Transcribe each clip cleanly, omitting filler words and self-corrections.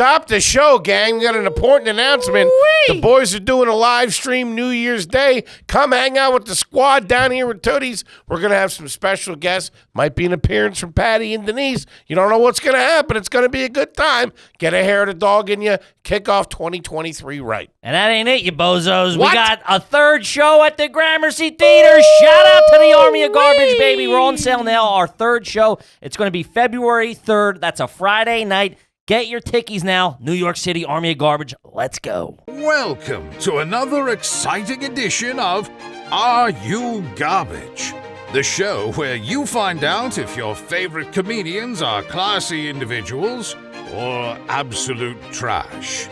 Stop the show, gang. We got an important announcement. Wee. The boys are doing a live stream New Year's Day. Come hang out with the squad down here with Tooties. We're going to have some special guests. Might be an appearance from Patty and Denise. You don't know what's going to happen. It's going to be a good time. Get a hair of the dog in you. Kick off 2023 right. And that ain't it, you bozos. What? We got a third show at the Gramercy Theater. Shout out to the Army of Garbage, baby. We're on sale now. Our third show. It's going to be February 3rd. That's a Friday night. Get your tickies now. New York City Army of Garbage. Let's go. Welcome to another exciting edition of Are You Garbage? The show where you find out if your favorite comedians are classy individuals or absolute trash.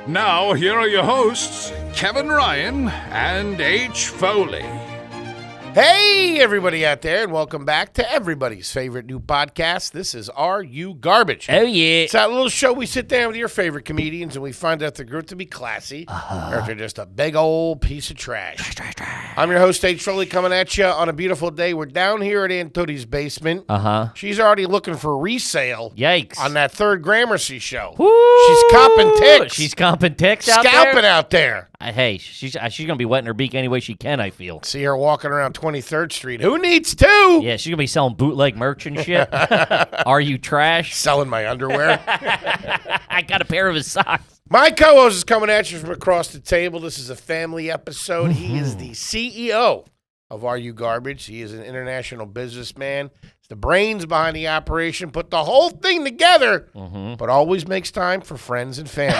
Now, here are your hosts, Kevin Ryan and H. Foley. Hey, everybody out there, and welcome back to everybody's favorite new podcast. This is Are You Garbage? Oh, yeah. It's that little show we sit down with your favorite comedians, and we find out they're good to be classy, or if they're just a big old piece of trash. I'm your host, H. Foley, coming at you on a beautiful day. We're down here at Aunt Tootie's basement. She's already looking for resale. Yikes. On that third Gramercy show. Woo! She's copping ticks. She's comping ticks out there? Scalping out there. Hey, she's going to be wetting her beak any way she can, I feel. See her walking around 23rd Street. Who needs to? Yeah, she's going to be selling bootleg merch and shit. Are you trash? Selling my underwear. I got a pair of his socks. My co-host is coming at you from across the table. This is a family episode. He is the CEO of Are You Garbage. He is an international businessman. He's the brains behind the operation. Put the whole thing together, but always makes time for friends and family.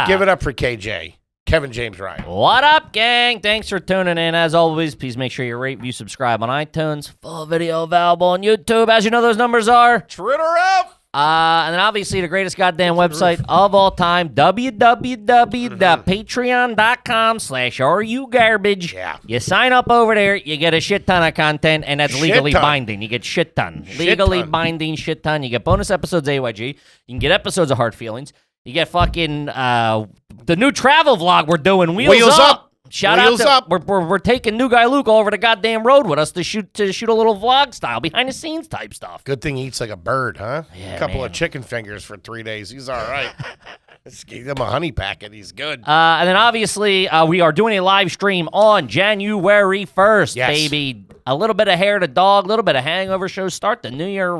Give it up for KJ. Kevin James Ryan. What up, gang? Thanks for tuning in. As always, please make sure you rate, review, subscribe on iTunes. Full video available on YouTube. As you know, those numbers are. Twitter up. And then obviously the greatest goddamn website of all time, www.patreon.com/areyouGarbage. Yeah. You sign up over there, you get a shit ton of content, and that's Shit legally ton. binding. You get shit ton. Shit Legally ton. binding shit ton. You get bonus episodes AYG. You can get episodes of Hard Feelings. You get fucking the new travel vlog we're doing, Wheels Up. Shout Wheels out to up. we're taking New Guy Luke all over the goddamn road with us to shoot a little vlog style, behind the scenes type stuff. Good thing he eats like a bird, huh? Yeah, a couple man. of chicken fingers for 3 days. He's all right. Let's give him a honey packet. He's good. And then obviously we are doing a live stream on January 1st, Yes. baby. A little bit of hair to dog, a little bit of hangover shows. Start the new year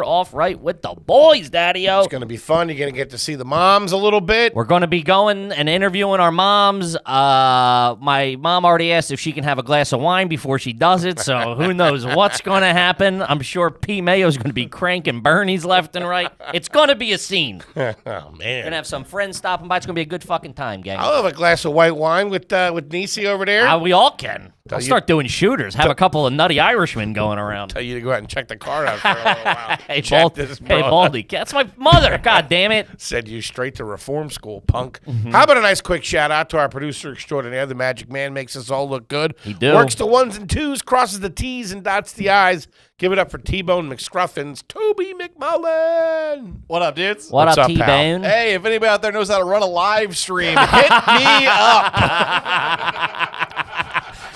off right with the boys, Daddy-O. It's going to be fun. You're going to get to see the moms a little bit. We're going to be going and interviewing our moms. My mom already asked if she can have a glass of wine before she does it, so who knows what's going to happen. I'm sure P. Mayo's going to be cranking Bernie's left and right. It's going to be a scene. Oh, We're man. going to have some friends stopping by. It's going to be a good fucking time, gang. I'll have a glass of white wine with Niecy over there. We all can. I'll you- start doing shooters. Have a couple of nutty Irishmen going around. Tell you to go out and check the car out for a little while. Hey, Check this broad. Baldy. That's my mother. God damn it. Send you straight to reform school, punk. How about a nice quick shout out to our producer extraordinaire, the Magic Man, makes us all look good. He do. Works the ones and twos, crosses the T's and dots the I's. Give it up for T-Bone McScruffins, Toby McMullen. What up, dudes? What What's up, up, pal? T-Bone? Hey, if anybody out there knows how to run a live stream, hit me up.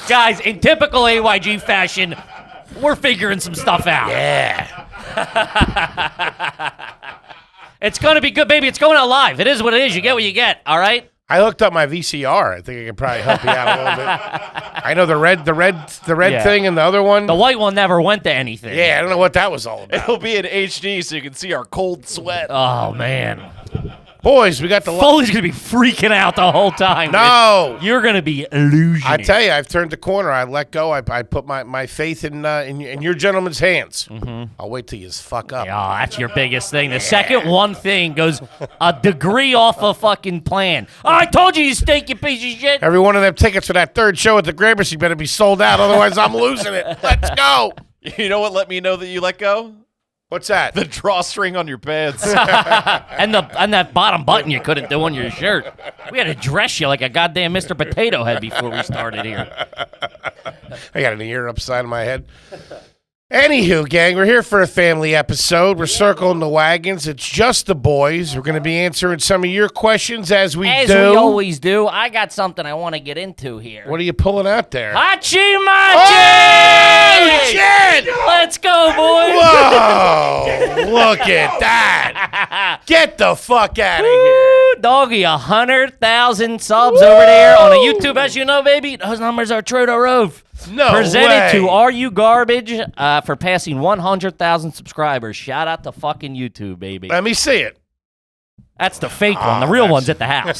Guys, in typical AYG fashion, we're figuring some stuff out. Yeah. It's going to be good, baby. It's going out live. It is what it is. You get what you get, all right? I hooked up my VCR. I think I could probably help you out a little bit. I know the red Yeah. thing and the other one. The white one never went to anything. Yeah, I don't know what that was all about. It'll be in HD so you can see our cold sweat. Oh, man. Boys, we got the... Foley's going to be freaking out the whole time. No. You're going to be illusioned. I tell you, I've turned the corner. I let go. I put my faith in your gentleman's hands. I'll wait till you fuck up. Oh, that's your biggest thing. The second one thing goes a degree off a fucking plan. I told you stinky piece of shit. Every one of them tickets for that third show at the Gramercy better be sold out, otherwise I'm losing it. Let's go. You know what let me know that you let go? What's that? The drawstring on your pants. And that bottom button you couldn't do on your shirt. We had to dress you like a goddamn Mr. Potato Head before we started here. I got an ear upside of my head. Anywho, gang, we're here for a family episode. We're circling the wagons. It's just the boys. We're going to be answering some of your questions as we As do. we always do, I got something I want to get into here. What are you pulling out there? Hachi Machi! shit! Let's go, boys! Whoa! Look at that! Get the fuck out of here! Doggy, 100,000 subs over there on a YouTube. As you know, baby, those numbers are true to roof. No Presented way. to Are You Garbage for passing 100,000 subscribers. Shout out to fucking YouTube, baby. Let me see it. That's the fake one. The real one's at the house.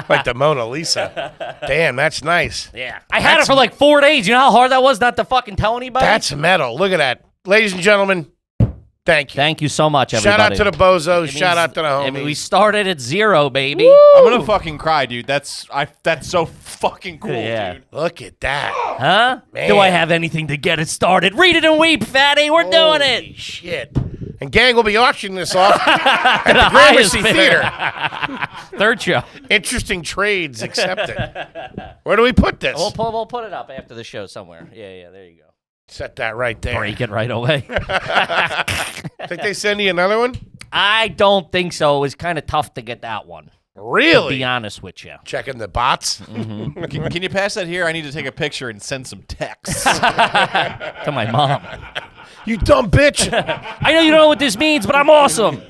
Like the Mona Lisa. Damn, that's nice. Yeah. I had it for like 4 days. You know how hard that was not to fucking tell anybody? That's metal. Look at that. Ladies and gentlemen, thank you. Thank you so much, everybody. Shout out to the bozos. Shout out to the homies. I mean, we started at 0, baby. I'm gonna fucking cry, dude. That's so fucking cool, Yeah. dude. Look at that. Huh? Man. Do I have anything to get it started? Read it and weep, fatty. We're doing it. Holy shit. And gang will be auctioning this off at The the highest Gramercy bidder. Theater. Third show. Interesting trades accepted. Where do we put this? We'll put it up after the show somewhere. Yeah, there you go. Set that right there. Break it right away. Think they send you another one? I don't think so. It was kind of tough to get that one. To Really? be honest with you. Checking the bots? Can you pass that here? I need to take a picture and send some texts. To my mom. You dumb bitch. I know you don't know what this means, but I'm awesome.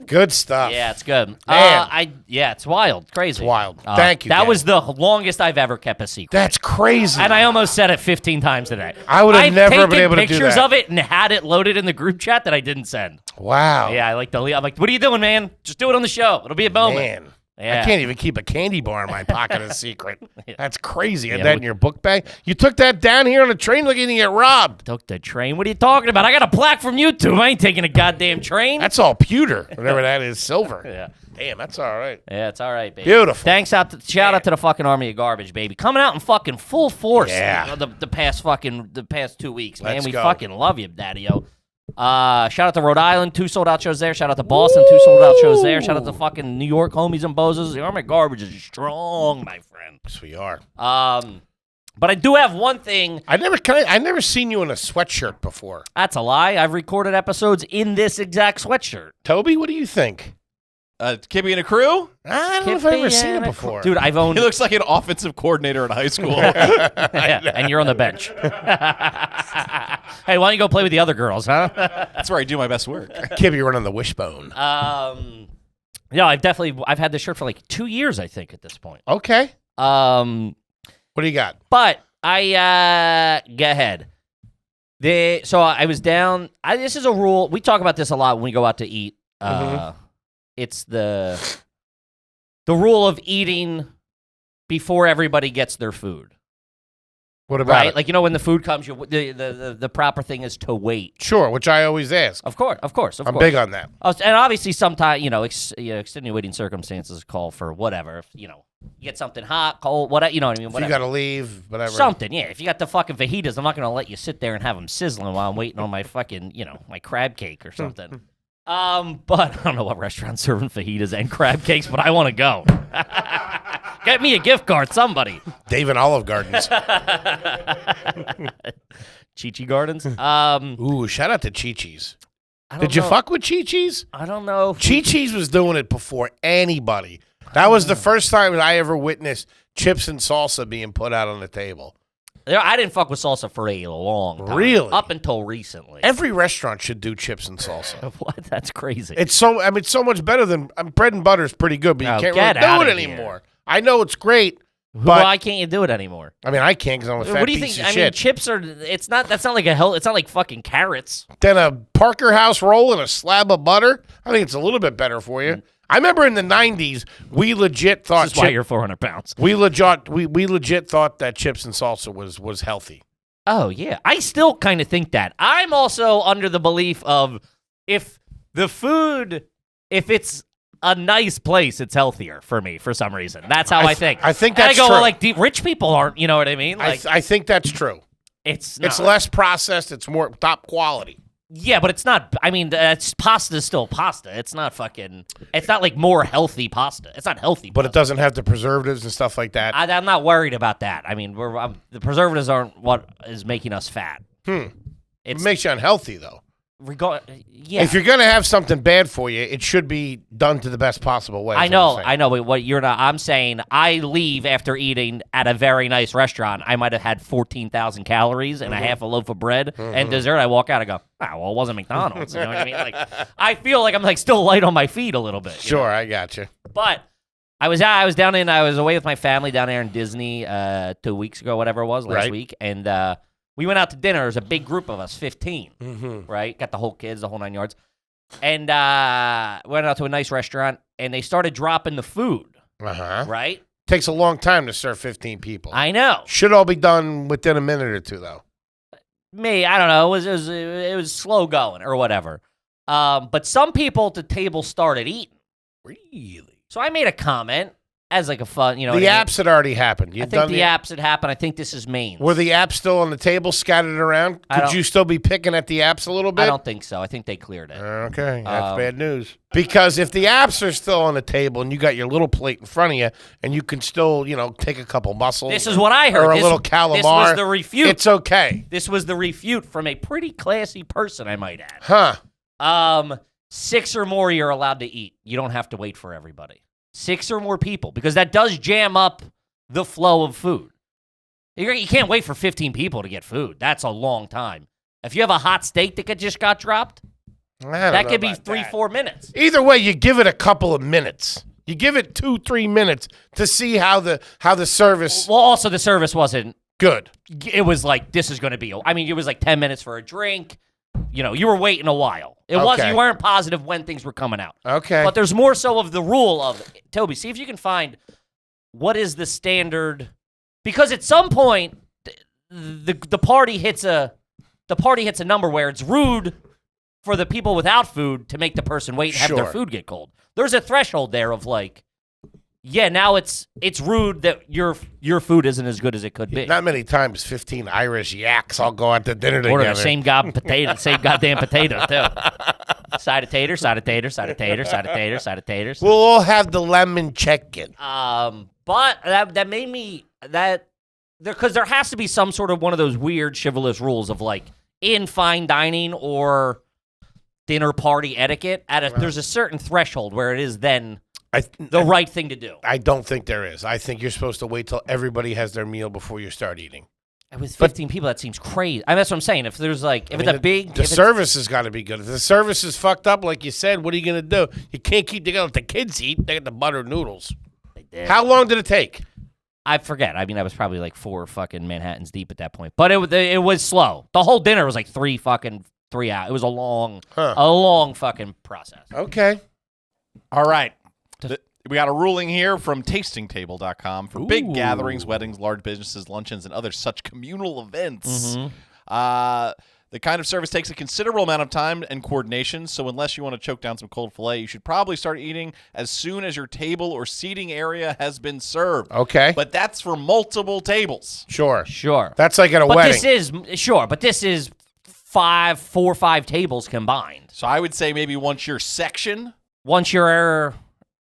Good stuff. Yeah, it's good. Man. It's wild. Crazy. It's wild. Thank you, That Dan. was the longest I've ever kept a secret. That's crazy. And I almost said it 15 times today. I would have I've never taken been able to do pictures that. of it and had it loaded in the group chat that I didn't send. Wow. Yeah, I like to leave. I'm like, what are you doing, man? Just do it on the show. It'll be a moment. Man. Yeah. I can't even keep a candy bar in my pocket as a secret. That's crazy. You had Yeah, that in your book bag? You took that down here on the train looking to get robbed. Took the train. What are you talking about? I got a plaque from YouTube. I ain't taking a goddamn train. That's all pewter, whatever that is, silver. Yeah. Damn, that's all right. Yeah, it's all right, baby. Beautiful. Shout out to the fucking Army of Garbage, baby. Coming out in fucking full force. Yeah. The past 2 weeks, man. Let's We go. fucking love you, Daddy-O. Shout out to Rhode Island, 2 sold-out shows there. Shout out to Boston, 2 sold-out shows there. Shout out to fucking New York homies and bozos. The Army of Garbage is strong, my friend. Yes, we are. But I do have one thing. I never seen you in a sweatshirt before. That's a lie. I've recorded episodes in this exact sweatshirt. Toby, what do you think? Kippy and a crew? I don't know if I've ever Kippy seen it and a before. Dude, I've owned He looks like an offensive coordinator in high school. yeah, and you're on the bench. Hey, why don't you go play with the other girls, huh? That's where I do my best work. Kippy running the wishbone. Yeah, I've had this shirt for like 2 years, I think, at this point. Okay. Um, What do you got? but I go ahead. So I was down. This is a rule. We talk about this a lot when we go out to eat. It's the rule of eating before everybody gets their food. What about Right? it? Like, you know, when the food comes, the proper thing is to wait. Sure, which I always ask. Of course. I'm big on that. And obviously, sometimes, extenuating circumstances call for whatever. You get something hot, cold, whatever. You know what I mean? If Whatever. you got to leave, whatever. Something, yeah. If you got the fucking fajitas, I'm not going to let you sit there and have them sizzling while I'm waiting on my fucking, my crab cake or something. But I don't know what restaurant's serving fajitas and crab cakes, but I want to go. Get me a gift card, somebody. Dave and Olive Gardens. Chi-Chi Gardens. Ooh, shout out to Chi-Chi's. I don't Did you know. fuck with Chi-Chi's? I don't know. if we- Chi-Chi's was doing it before anybody. That was the first time I ever witnessed chips and salsa being put out on the table. I didn't fuck with salsa for a long time. Really? Up until recently. Every restaurant should do chips and salsa. What? That's crazy. It's so much better than bread and butter is pretty good, but you Oh, can't get really do outta it here. anymore. I know it's great, but Why can't you do it anymore? I mean I can't because I'm a fat What do you piece think? of I mean, shit. chips are. It's not. That's not like a hell. It's not like fucking carrots. Then a Parker House roll and a slab of butter. I think it's a little bit better for you. I remember in the '90s, we legit thought This is why you're 400 pounds. we legit thought that chips and salsa was healthy. Oh yeah, I still kind of think that. I'm also under the belief of if it's a nice place, it's healthier for me for some reason. That's how I think. I think And that's I go, true. well, like rich people aren't. You know what I mean? Like I think that's true. it's It's not- less processed. It's more top quality. Yeah, but it's not. I mean, pasta is still pasta. It's not fucking. It's not like more healthy pasta. It's not healthy. But it pasta. doesn't have the preservatives and stuff like that. I'm not worried about that. I mean, the preservatives aren't what is making us fat. It It's makes you unhealthy, though. Yeah. If you're gonna have something bad for you, it should be done to the best possible way. I know. But what you're not. I'm saying I leave after eating at a very nice restaurant. I might have had 14,000 calories and a half a loaf of bread and dessert. I walk out. I go, well, it wasn't McDonald's. You know what I mean? Like, I feel like I'm like still light on my feet a little bit. Sure, know? I got you. But I was away with my family down there in Disney 2 weeks ago, whatever it was, last week, and we went out to dinner. There was a big group of us, 15, right? Got the whole kids, the whole 9 yards. And went out to a nice restaurant, and they started dropping the food, right? Takes a long time to serve 15 people. I know. Should all be done within a minute or two, though. I don't know. It was slow going or whatever. But some people at the table started eating. Really? So I made a comment as like a fun, The apps had already happened. I think the apps had happened. I think this is Maine's. Were the apps still on the table, scattered around? Could you still be picking at the apps a little bit? I don't think so. I think they cleared it. Okay, that's bad news. Because if the apps are still on the table and you got your little plate in front of you and you can still, take a couple mussels. This is what I heard. Or a little calamar. This was the refute. It's okay. This was the refute from a pretty classy person, I might add. Huh. 6 or more you're allowed to eat. You don't have to wait for everybody. 6 or more people, because that does jam up the flow of food. You can't wait for 15 people to get food. That's a long time. If you have a hot steak that just got dropped, that could be 3-4 minutes. Either way, you give it a couple of minutes. You give it 2-3 minutes to see how the service. Well, also the service wasn't good. It was like, this is going to be. It was like 10 minutes for a drink. You were waiting a while. You weren't positive when things were coming out. Okay. But there's more so of the rule of, Toby, see if you can find what is the standard, because at some point the party hits a number where it's rude for the people without food to make the person wait and have their food get cold. There's a threshold there of like, now it's rude that your food isn't as good as it could be. Not many times 15 Irish yaks all go out to dinner together. Order the same goddamn potato, too. Side of tater, side of tater, side of tater, side of tater, side of taters. We'll all have the lemon chicken. But that made me because there has to be some sort of one of those weird chivalrous rules of like in fine dining or dinner party etiquette. There's a certain threshold where it is then the right thing to do. I don't think there is. I think you're supposed to wait till everybody has their meal before you start eating. And with 15 people, that seems crazy. That's what I'm saying. If there's like, the service has got to be good. If the service is fucked up, like you said, what are you going to do? You can't keep together. Let the kids eat. They get the buttered noodles. They did. How long did it take? I forget. I was probably like 4 fucking Manhattans deep at that point. But it was slow. The whole dinner was like 3 hours. It was a long fucking process. Okay. All right. We got a ruling here from tastingtable.com for big gatherings, weddings, large businesses, luncheons, and other such communal events. The kind of service takes a considerable amount of time and coordination, so unless you want to choke down some cold filet, you should probably start eating as soon as your table or seating area has been served. Okay. But that's for multiple tables. Sure. That's like at a wedding. This is 4 or 5 tables combined. So I would say maybe once you're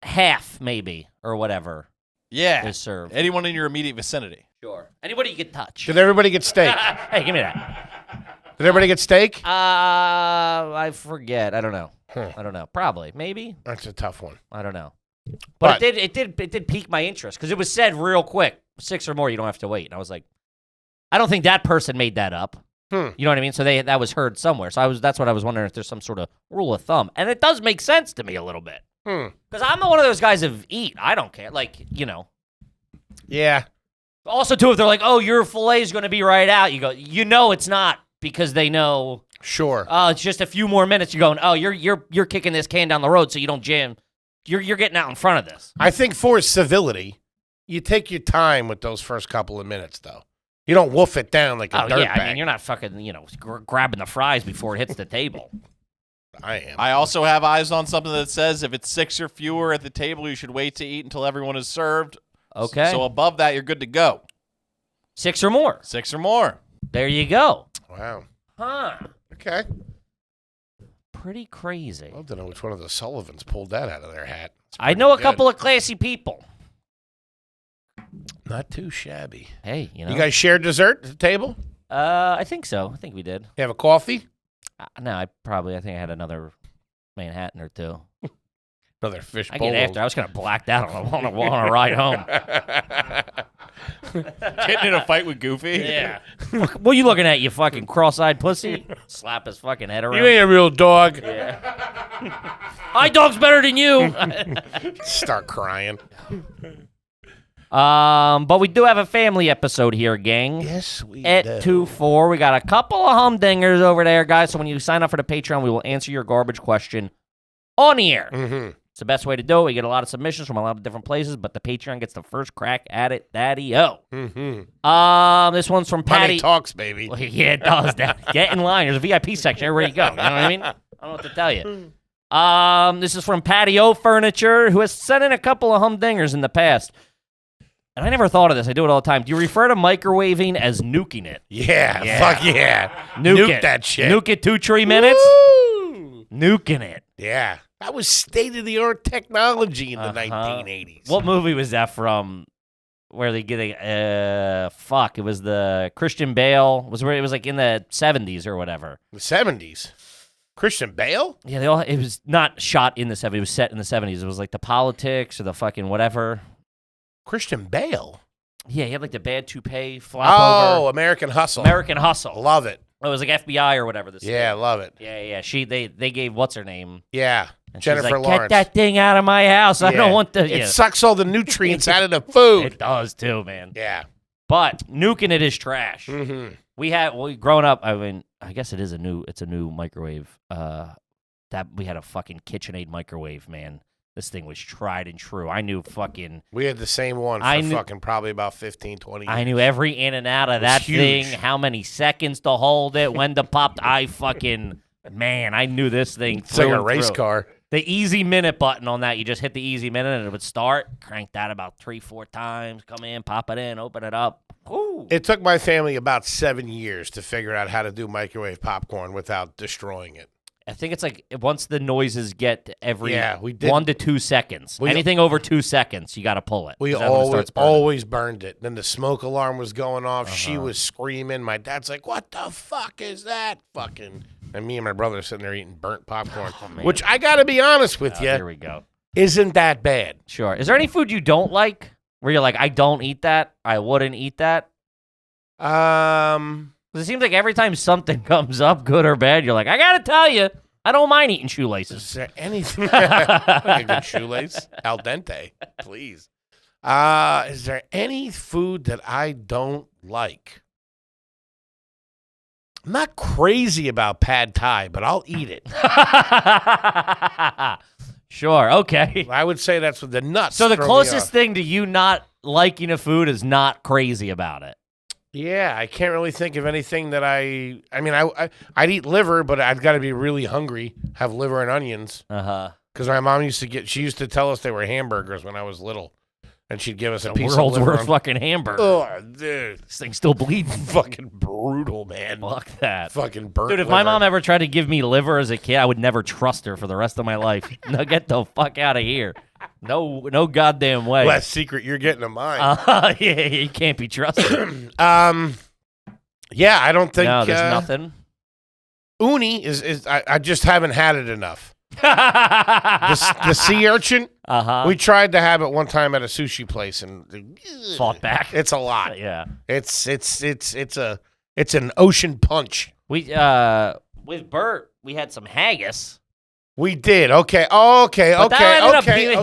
half, maybe, or whatever. Yeah. Is served. Anyone in your immediate vicinity. Sure. Anybody you can touch. Did everybody get steak? Hey, give me that. Did everybody get steak? I forget. I don't know. I don't know. Probably. Maybe. That's a tough one. I don't know. But it did pique my interest because it was said real quick. 6 or more, you don't have to wait. And I was like, I don't think that person made that up. You know what I mean? So that was heard somewhere. So that's what I was wondering if there's some sort of rule of thumb. And it does make sense to me a little bit. Because I'm not one of those guys of eat. I don't care. Like, Yeah. Also, too, if they're like, oh, your filet is going to be right out, you go, it's not because they know. Sure. It's just a few more minutes. You're going, oh, you're kicking this can down the road so you don't jam. You're getting out in front of this. I think for civility, you take your time with those first couple of minutes, though. You don't wolf it down like a dirtbag. You're not fucking, grabbing the fries before it hits the table. I am. I also have eyes on something that says if it's 6 or fewer at the table, you should wait to eat until everyone is served. Okay. So above that, you're good to go. 6 or more. 6 or more. There you go. Wow. Huh. Okay. Pretty crazy. I don't know which one of the Sullivans pulled that out of their hat. I know a couple of classy people. Not too shabby. Hey, You guys share dessert at the table? I think so. I think we did. You have a coffee? No, I think I had another Manhattan or two. Another fish I bowl. get after. I was kind of blacked out on a ride home. Getting in a fight with Goofy? Yeah. What are you looking at, you fucking cross-eyed pussy? Slap his fucking head around. You ain't a real dog. Yeah. My dog's better than you. Start crying. But we do have a family episode here, gang. Yes, we At do. 2-4. We got a couple of humdingers over there, guys. So when you sign up for the Patreon, we will answer your garbage question on the air. Mm-hmm. It's the best way to do it. We get a lot of submissions from a lot of different places, but the Patreon gets the first crack at it. Daddy-o. Mm-hmm. This one's from Patty. Money talks, baby. Well, yeah, it does. Get in line. There's a VIP section everywhere you go. You know what I mean? I don't know what to tell you. This is from Patio Furniture, who has sent in a couple of humdingers in the past. And I never thought of this. I do it all the time. Do you refer to microwaving as nuking it? Yeah, fuck yeah. Nuke it. That shit. Nuke it 2-3 minutes? Woo! Nuking it. Yeah. That was state-of-the-art technology in the 1980s. What movie was that from? Where they get it was the Christian Bale. It was like in the 70s or whatever. The 70s? Christian Bale? Yeah, it was not shot in the 70s. It was set in the 70s. It was like the politics or the fucking whatever. Christian Bale? Yeah, he had like the bad toupee flop over. American Hustle. American Hustle. Love it. It was like FBI or whatever. Yeah, love it. Yeah. They gave what's her name? Yeah, And she's Jennifer like, Lawrence. Get that thing out of my house. I don't want the. It sucks all the nutrients out of the food. It does too, man. Yeah. But nuking it is trash. Mm-hmm. Growing up. I mean, I guess it's a new microwave. That we had a fucking KitchenAid microwave, man. This thing was tried and true. I knew fucking. We had the same one for fucking probably about 15, 20 years. I knew every in and out of that thing, how many seconds to hold it, when to pop. I knew this thing. It's like a race car. The easy minute button on that, you just hit the easy minute and it would start. Crank that about 3-4 times. Come in, pop it in, open it up. Woo. It took my family about 7 years to figure out how to do microwave popcorn without destroying it. I think it's like once the noises get every 1 to 2 seconds. Anything over 2 seconds, you got to pull it. We always burned it. Then the smoke alarm was going off. She was screaming. My dad's like, "What the fuck is that?" Fucking. And me and my brother are sitting there eating burnt popcorn, which I got to be honest with you. Here we go. Isn't that bad? Sure. Is there any food you don't like where you're like, I don't eat that, I wouldn't eat that? 'Cause it seems like every time something comes up, good or bad, you're like, I gotta tell you, I don't mind eating shoelaces. Is there anything? Like a good shoelace, al dente, please. Is there any food that I don't like? I'm not crazy about pad thai, but I'll eat it. Sure. Okay. I would say that's with the nuts. So the throw me closest off. thing to you not liking a food is not crazy about it. Yeah, I can't really think of anything that I mean, I'd eat liver, but I've got to be really hungry, have liver and onions. Because my mom she used to tell us they were hamburgers when I was little. And she'd give us a piece of world's liver. worst fucking hamburger. Oh, dude. This thing's still bleeding. Fucking brutal, man. Fuck that. Fucking burnt Dude, if liver. my mom ever tried to give me liver as a kid, I would never trust her for the rest of my life. No, get the fuck out of here. No goddamn way. Last secret you're getting of mine. Yeah, you can't be trusted. Yeah, I don't think... No, there's nothing. Uni is I just haven't had it enough. The sea urchin, we tried to have it one time at a sushi place and fought back. It's a lot. Yeah, it's an ocean punch. We with Bert, we had some haggis. We did. Okay. But he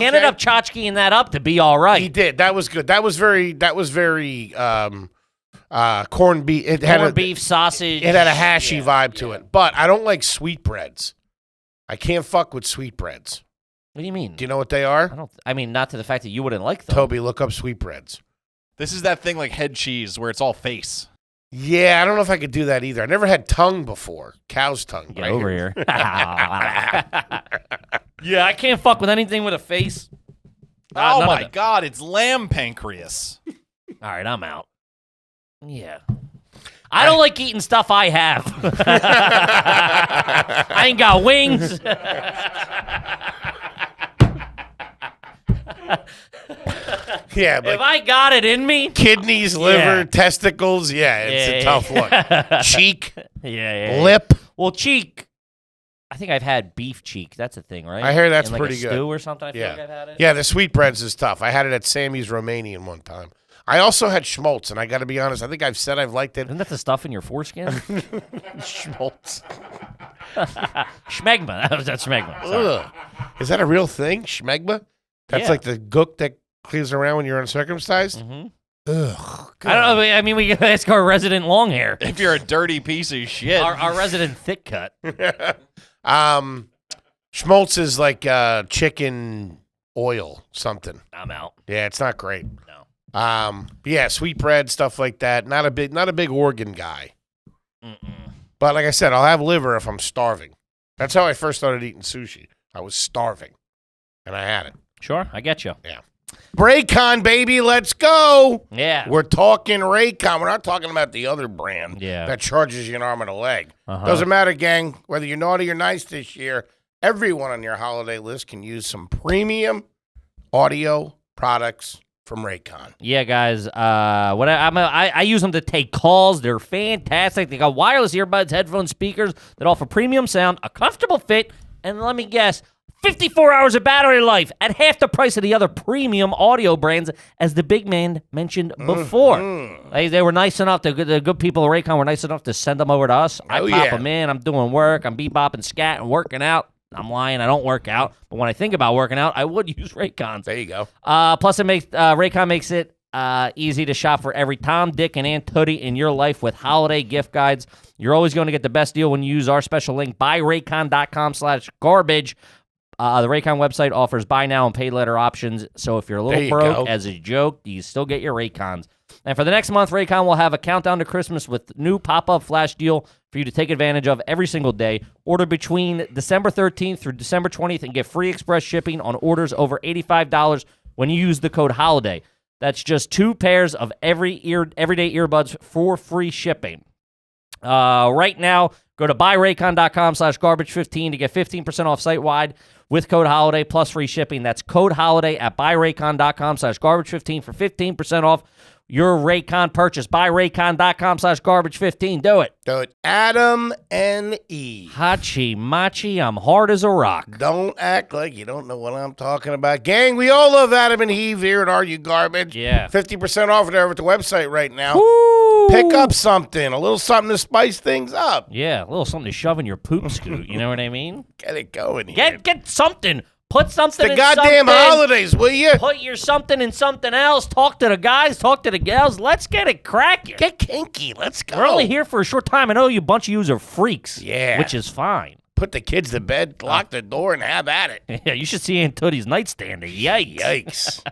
ended up tchotchkeing that up to be all right. He did. That was good. That was very corned beef. Corned beef sausage. It had a hashy vibe to it. But I don't like sweetbreads. I can't fuck with sweetbreads. What do you mean? Do you know what they are? I mean, not to the fact that you wouldn't like them. Toby, look up sweetbreads. This is that thing like head cheese where it's all face. Yeah, I don't know if I could do that either. I never had tongue before. Cow's tongue. Get over here. Yeah, I can't fuck with anything with a face. Oh my God, it's lamb pancreas. All right, I'm out. Yeah. I don't like eating stuff I have. I ain't got wings. Yeah, but if I got it in me, kidneys, liver, testicles, it's a tough look. Cheek, lip. Well, cheek. I think I've had beef cheek. That's a thing, right? I hear that's in like pretty a good. Stew or something. I feel like I've had it. Yeah, the sweetbreads is tough. I had it at Sammy's Romanian one time. I also had schmaltz, and I got to be honest. I think I've said I've liked it. Isn't that the stuff in your foreskin? Schmaltz. Schmegma. That's schmegma. Sorry. Ugh. Is that a real thing? Schmegma? That's Yeah. like the gook that clears around when you're uncircumcised? Mm-hmm. Ugh. I don't know. I mean, we gotta ask our resident long hair. If you're a dirty piece of shit. Our resident thick cut. Schmaltz is like chicken oil something. I'm out. Yeah, it's not great. No. Yeah, sweetbread, stuff like that. Not a big organ guy. Mm-mm. But like I said, I'll have liver if I'm starving. That's how I first started eating sushi. I was starving, and I had it. Sure, I get you. Yeah. Raycon, baby, let's go. Yeah. We're talking Raycon. We're not talking about the other brand Yeah. that charges you an arm and a leg. Uh-huh. Doesn't matter, gang. Whether you're naughty or nice this year, everyone on your holiday list can use some premium audio products from Raycon. Yeah, guys. I use them to take calls. They're fantastic. They got wireless earbuds, headphone speakers that offer premium sound, a comfortable fit, and let me guess, 54 hours of battery life at half the price of the other premium audio brands, as the big man mentioned before. They were nice enough, the good people at Raycon were nice enough to send them over to us. I pop them in. I'm doing work. I'm bebopping, scatting, working out. I'm lying. I don't work out. But when I think about working out, I would use Raycons. There you go. Plus, Raycon makes it easy to shop for every Tom, Dick, and Aunt Tootie in your life with holiday gift guides. You're always going to get the best deal when you use our special link, buyraycon.com/garbage. The Raycon website offers buy now and pay later options. So if you're a little broke, as a joke, you still get your Raycons. And for the next month, Raycon will have a countdown to Christmas with new pop-up flash deal for you to take advantage of every single day. Order between December 13th through December 20th and get free express shipping on orders over $85 when you use the code HOLIDAY. That's just 2 pairs of everyday earbuds for free shipping. Right now, go to buyraycon.com/garbage15 to get 15% off site-wide with code HOLIDAY plus free shipping. That's code HOLIDAY at buyraycon.com/garbage15 for 15% off your Raycon purchase. Buyraycon.com/garbage15. Do it. Do it. Adam and Eve. Hachi Machi, I'm hard as a rock. Don't act like you don't know what I'm talking about. Gang, we all love Adam and Eve here at Are You Garbage? Yeah. 50% off it over at the website right now. Woo! Pick up something, a little something to spice things up. Yeah, a little something to shove in your poop scoot. You know what I mean? Get it going here. Get something. Put something the in goddamn something. holidays, will you? Put your something in something else. Talk to the guys. Talk to the gals. Let's get it cracking. Get kinky. Let's go. We're only here for a short time. I know you bunch of yous are freaks. Yeah. Which is fine. Put the kids to bed, lock the door, and have at it. Yeah, you should see Aunt Tootie's nightstand. Yikes. Yikes.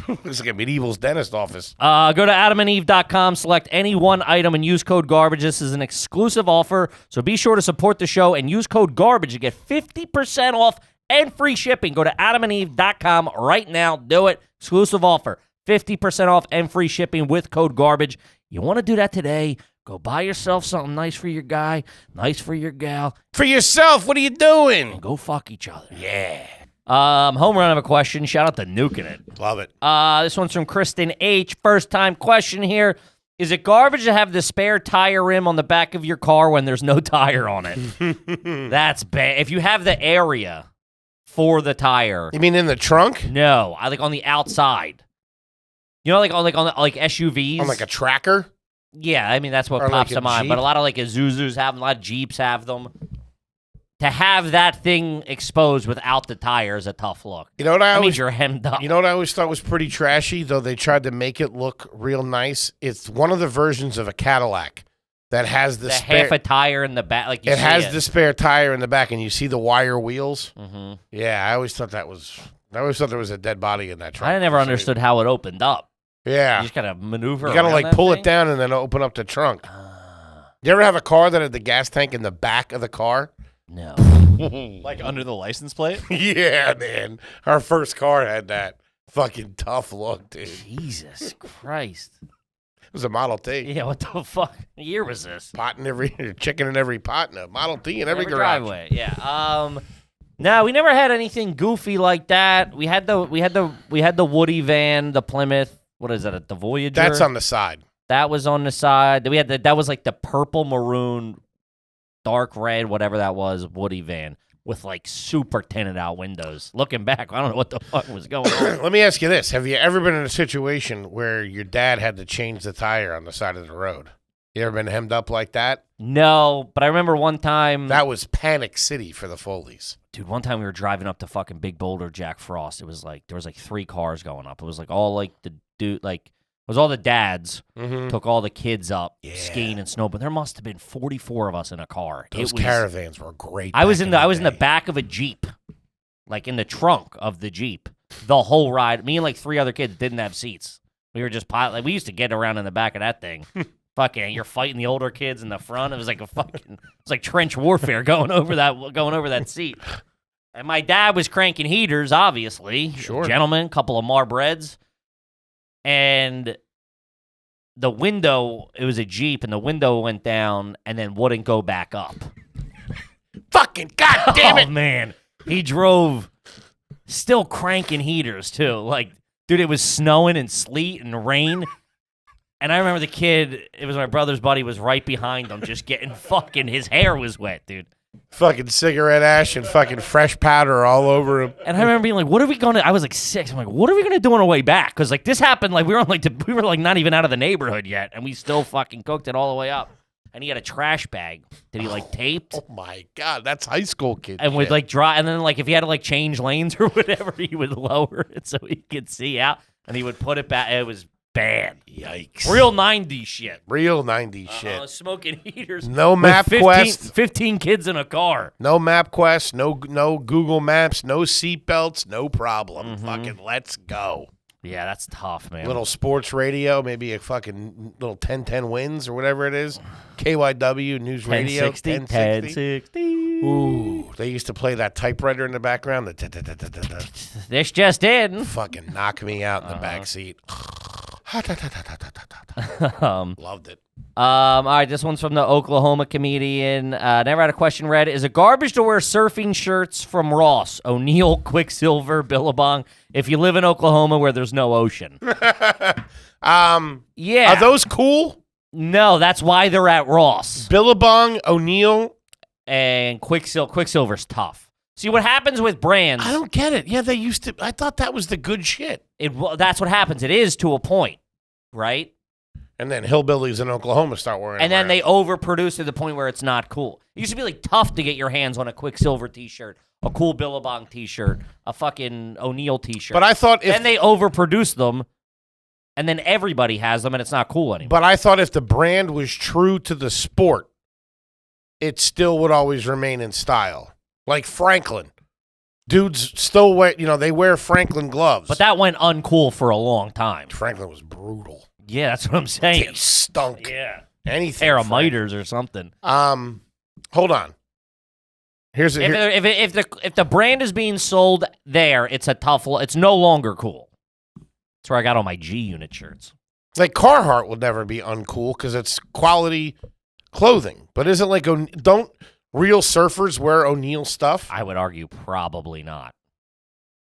Looks like a medieval's dentist office. Go to adamandeve.com, select any one item, and use code GARBAGE. This is an exclusive offer, so be sure to support the show and use code GARBAGE to get 50% off and free shipping. Go to adamandeve.com right now. Do it. Exclusive offer. 50% off and free shipping with code GARBAGE. You want to do that today? Go buy yourself something nice for your guy, nice for your gal. For yourself, what are you doing? And go fuck each other. Yeah. Home run of a question. Shout out to Nuking It. Love it. This one's from Kristen H. First time question here. Is it garbage to have the spare tire rim on the back of your car when there's no tire on it? That's bad. If you have the area for the tire. You mean in the trunk? No, I like on the outside. You know, like on SUVs. On like a tracker? Yeah, I mean that's what Or pops like a to mind. Jeep? But a lot of like Isuzus have them, a lot of Jeeps have them. To have that thing exposed without the tire is a tough look. You know what That means you're hemmed up. You know what I always thought was pretty trashy, though they tried to make it look real nice? It's one of the versions of a Cadillac that has the spare, half a tire in the back, like you it see has the spare tire in the back, and you see the wire wheels. Mm-hmm. Yeah, I always thought there was a dead body in that truck. I never understood how it opened up. Yeah, You just gotta maneuver. you gotta around like that pull thing? it down and then open up the trunk. You ever have a car that had the gas tank in the back of the car? No. Like under the license plate? Yeah, man. Our first car had that fucking tough look, dude. It Jesus Christ. was a Model T. Yeah, what the fuck year was this? Pot in every chicken in every pot, and a Model T in every garage. driveway. Yeah. No, we never had anything goofy like that. We had the Woody van, the Plymouth. What is that? The Voyager. That's on the side. That was on the side. We had that was like the purple maroon dark red, whatever that was, Woody van with like super tinted out windows. Looking back, I don't know what the fuck was going on. Let me ask you this. Have you ever been in a situation where your dad had to change the tire on the side of the road? You ever been hemmed up like that? No, but I remember one time. That was panic city for the Foleys. Dude, one time we were driving up to fucking Big Boulder, Jack Frost. It was like, there was like 3 cars going up. It was like all like the dude, like, it was all the dads took all the kids up skiing and snowboarding. There must have been 44 of us in a car. Those caravans were great. I was in the back of a Jeep, like in the trunk of the Jeep, the whole ride. Me and like 3 other kids didn't have seats. We were just pilot. Like, we used to get around in the back of that thing. Fucking, you're fighting the older kids in the front. It was like it's like trench warfare going over that seat. And my dad was cranking heaters, obviously. Sure. Gentleman, couple of Marbreds. And the window, it was a Jeep, and the window went down and then wouldn't go back up. Fucking goddamn it. Oh, man. He drove still cranking heaters, too. Like, dude, it was snowing and sleet and rain. And I remember the kid, it was my brother's buddy, was right behind him, just getting fucking, his hair was wet, dude. Fucking cigarette ash and fucking fresh powder all over him. And I remember being like, what are we going to, I was like 6, I'm like, what are we going to do on our way back? Because like this happened, like we were like not even out of the neighborhood yet, and we still fucking cooked it all the way up. And he had a trash bag that he like taped. Oh my God, that's high school kid And shit. would like drive, and then like if he had to like change lanes or whatever, he would lower it so he could see out, and he would put it back. It was bad. Yikes. Real 90s shit. Real 90s shit. Smoking heaters. No with MapQuest. 15 kids in a car. No MapQuest, no Google Maps, no seatbelts, no problem. Fucking let's go. Yeah, that's tough, man. Little sports radio, maybe a fucking little 1010 wins or whatever it is. KYW News Radio. 1060. Ooh, they used to play that typewriter in the background. This just in. Fucking knock me out in the back seat. Loved it. All right, this one's from the Oklahoma comedian. Never had a question read. Is it garbage to wear surfing shirts from Ross, O'Neill, Quicksilver, Billabong, if you live in Oklahoma where there's no ocean? Yeah. Are those cool? No, that's why they're at Ross. Billabong, O'Neill, and Quicksilver's tough. See, what happens with brands... I don't get it. Yeah, they used to... I thought that was the good shit. That's what happens. It is to a point, right? And then hillbillies in Oklahoma start wearing And them then they overproduce to the point where it's not cool. It used to be like tough to get your hands on a Quicksilver t-shirt, a cool Billabong t-shirt, a fucking O'Neill t-shirt. But I thought if... Then they overproduce them, and then everybody has them, and it's not cool anymore. But I thought if the brand was true to the sport, it still would always remain in style. Like Franklin. Dudes still wear, they wear Franklin gloves. But that went uncool for a long time. Franklin was brutal. Yeah, that's what I'm saying. They stunk. Yeah. Anything. Pair of miters or something. Hold on. If the brand is being sold there, it's it's no longer cool. That's where I got all my G Unit shirts. Like Carhartt will never be uncool because it's quality clothing. But isn't like don't real surfers wear O'Neill stuff? I would argue probably not.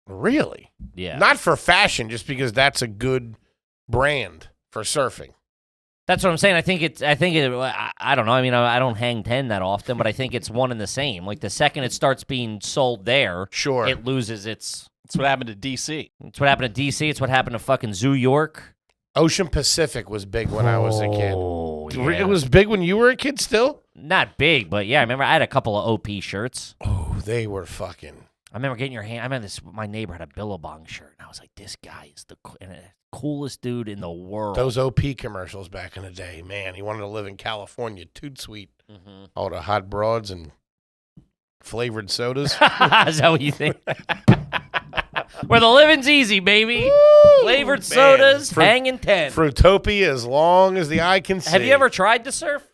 Really? Yeah. Not for fashion, just because that's a good brand for surfing. That's what I'm saying. I don't know. I mean, I don't hang 10 that often, but I think it's one and the same. Like the second it starts being sold there, sure, it loses its. That's what happened to DC. It's what happened to DC. It's what happened to fucking Zoo York. Ocean Pacific was big when I was a kid. Yeah. It was big when you were a kid still? Not big, but yeah, I remember I had a couple of OP shirts. Oh, they were fucking... I remember getting your hand... I remember my neighbor had a Billabong shirt, and I was like, this guy is the coolest dude in the world. Those OP commercials back in the day, man. He wanted to live in California. Toot sweet. Mm-hmm. All the hot broads and flavored sodas. Is that what you think? Where the living's easy, baby. Woo, flavored man. sodas, hanging 10. Fruitopia as long as the eye can see. Have you ever tried to surf?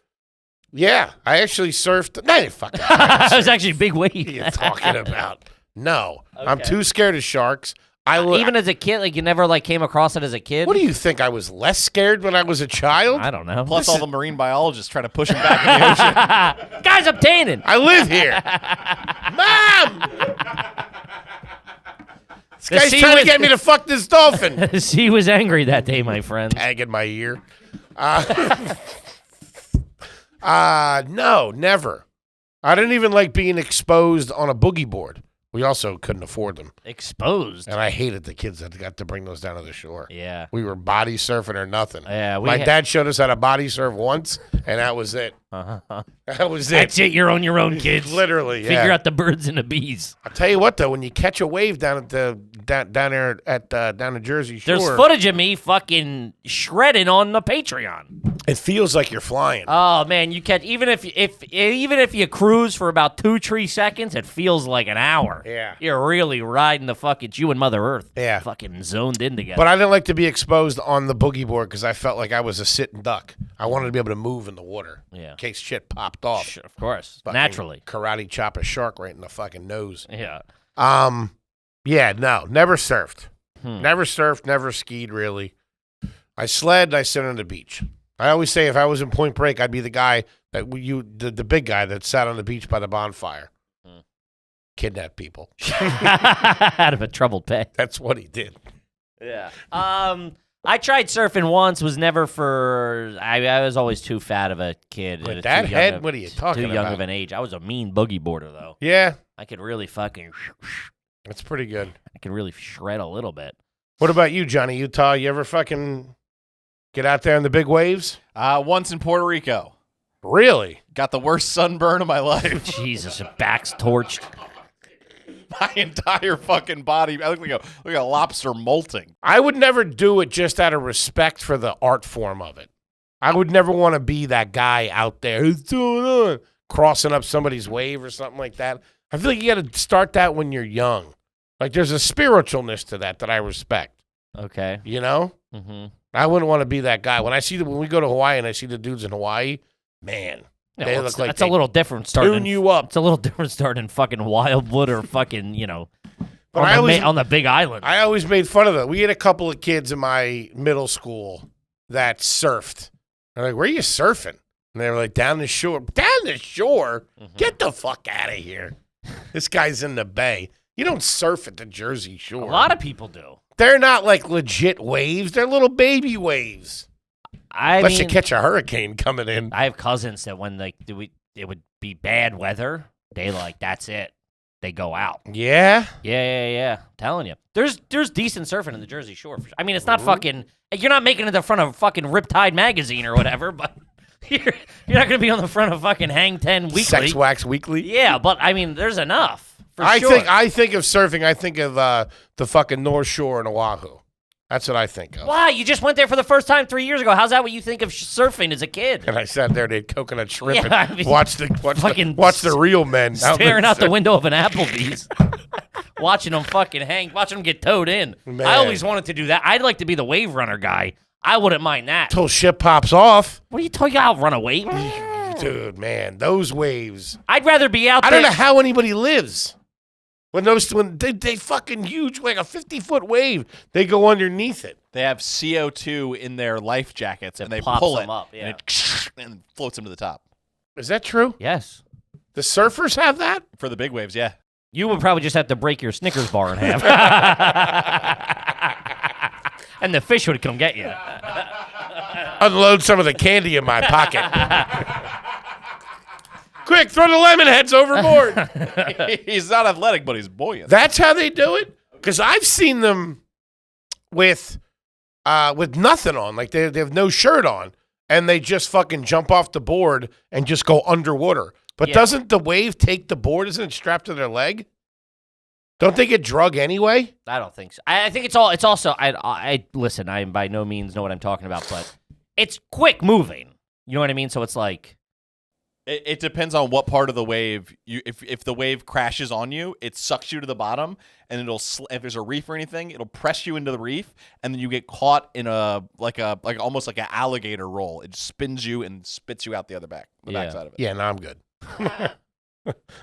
Yeah, I actually surfed. No, fucking. It was actually a big wave. What are you talking about? No, Okay. I'm too scared of sharks. Even as a kid, like you never came across it as a kid. What do you think? I was less scared when I was a child? I don't know. Plus, all the marine biologists trying to push him back in the ocean. Guys, I'm tanning. I live here. Mom! This guy's trying to get me to fuck this dolphin. The sea was angry that day, my friend. Tag in my ear. No, never. I didn't even like being exposed on a boogie board. We also couldn't afford them. Exposed. And I hated the kids that got to bring those down to the shore. Yeah. We were body surfing or nothing. Yeah, My dad showed us how to body surf once, and that was it. That was it. That's it. You're on your own, kids. Literally, yeah. Figure out the birds and the bees. I'll tell you what, though, when you catch a wave down at down there at down the Jersey Shore, There's footage of me fucking shredding on the Patreon. it feels like you're flying. Oh man, you catch even if you cruise for about 2-3 seconds, it feels like an hour. Yeah. You're really riding the fucking you and Mother Earth. Yeah. Fucking zoned in together. But I didn't like to be exposed on the boogie board because I felt like I was a sitting duck. I wanted to be able to move in the water. Yeah. In case shit popped off. Sure, of course. Fucking Naturally. Karate chop a shark right in the fucking nose. Yeah. Yeah, no, never surfed. Never surfed, never skied really. I sled, I sit on the beach. I always say if I was in Point Break, I'd be the guy the big guy that sat on the beach by the bonfire. Kidnap people. Out of a troubled pay. That's what he did. Yeah. I tried surfing once, was never for I was always too fat of a kid. With too that young head, of- what are you talking Too young about? of an age. I was a mean boogie boarder though. Yeah, I could really fucking that's pretty good. I could really shred a little bit. What about you, Johnny Utah? You ever fucking get out there in the big waves? Once in Puerto Rico. Really? Got the worst sunburn of my life. Jesus, your back's torched. My entire fucking body. I look like a lobster molting. I would never do it just out of respect for the art form of it. I would never want to be that guy out there who's doing on crossing up somebody's wave or something like that. I feel like you got to start that when you're young. Like there's a spiritualness to that I respect. Okay. You know? Mm-hmm. I wouldn't want to be that guy. When we go to Hawaii and I see the dudes in Hawaii, man, they look like that's a little different starting. tune you up. It's a little different starting in fucking Wildwood or fucking, But I always, on the Big Island. I always made fun of them. We had a couple of kids in my middle school that surfed. I'm like, where are you surfing? And they were like, down the shore. Down the shore? Get the fuck out of here. This guy's in the bay. You don't surf at the Jersey Shore. A lot of people do. They're not like legit waves. They're little baby waves. Unless you catch a hurricane coming in. I have cousins that when it would be bad weather, they that's it. They go out. Yeah? Yeah. I'm telling you. There's decent surfing in the Jersey Shore. I mean, it's not fucking, you're not making it the front of fucking Riptide magazine or whatever, but you're not going to be on the front of fucking Hang 10 Weekly. Sex Wax Weekly? Yeah, but I mean, there's enough. I think of surfing, I think of the fucking North Shore in Oahu. That's what I think of. Why? You just went there for the first time 3 years ago. How's that what you think of surfing as a kid? And I sat there and ate coconut shrimp Yeah, and I mean, watch the real men Staring out the window of an Applebee's. Watching them fucking hang. Watching them get towed in. Man. I always wanted to do that. I'd like to be the wave runner guy. I wouldn't mind that. Till shit pops off. What are you talking about? I'll run a wave? Dude, man, those waves. I'd rather be out there. I don't know how anybody lives. When they fucking huge, like a 50-foot wave, they go underneath it. They have CO2 in their life jackets, and they pops pull them it up, yeah. and floats them to the top. Is that true? Yes. The surfers have that? For the big waves, yeah. You would probably just have to break your Snickers bar in half. And the fish would come get you. Unload some of the candy in my pocket. Quick, throw the lemon heads overboard. He's not athletic, but he's buoyant. That's how they do it? Because I've seen them with nothing on. Like they have no shirt on. And they just fucking jump off the board and just go underwater. But doesn't the wave take the board? Isn't it strapped to their leg? Don't they get drug anyway? I don't think so. I think it's also, I listen, I by no means know what I'm talking about, but it's quick moving. You know what I mean? So it's like. It depends on what part of the wave. If the wave crashes on you, it sucks you to the bottom, and it'll if there's a reef or anything, it'll press you into the reef, and then you get caught in almost like an alligator roll. It spins you and spits you out the backside of it. Yeah, no, I'm good.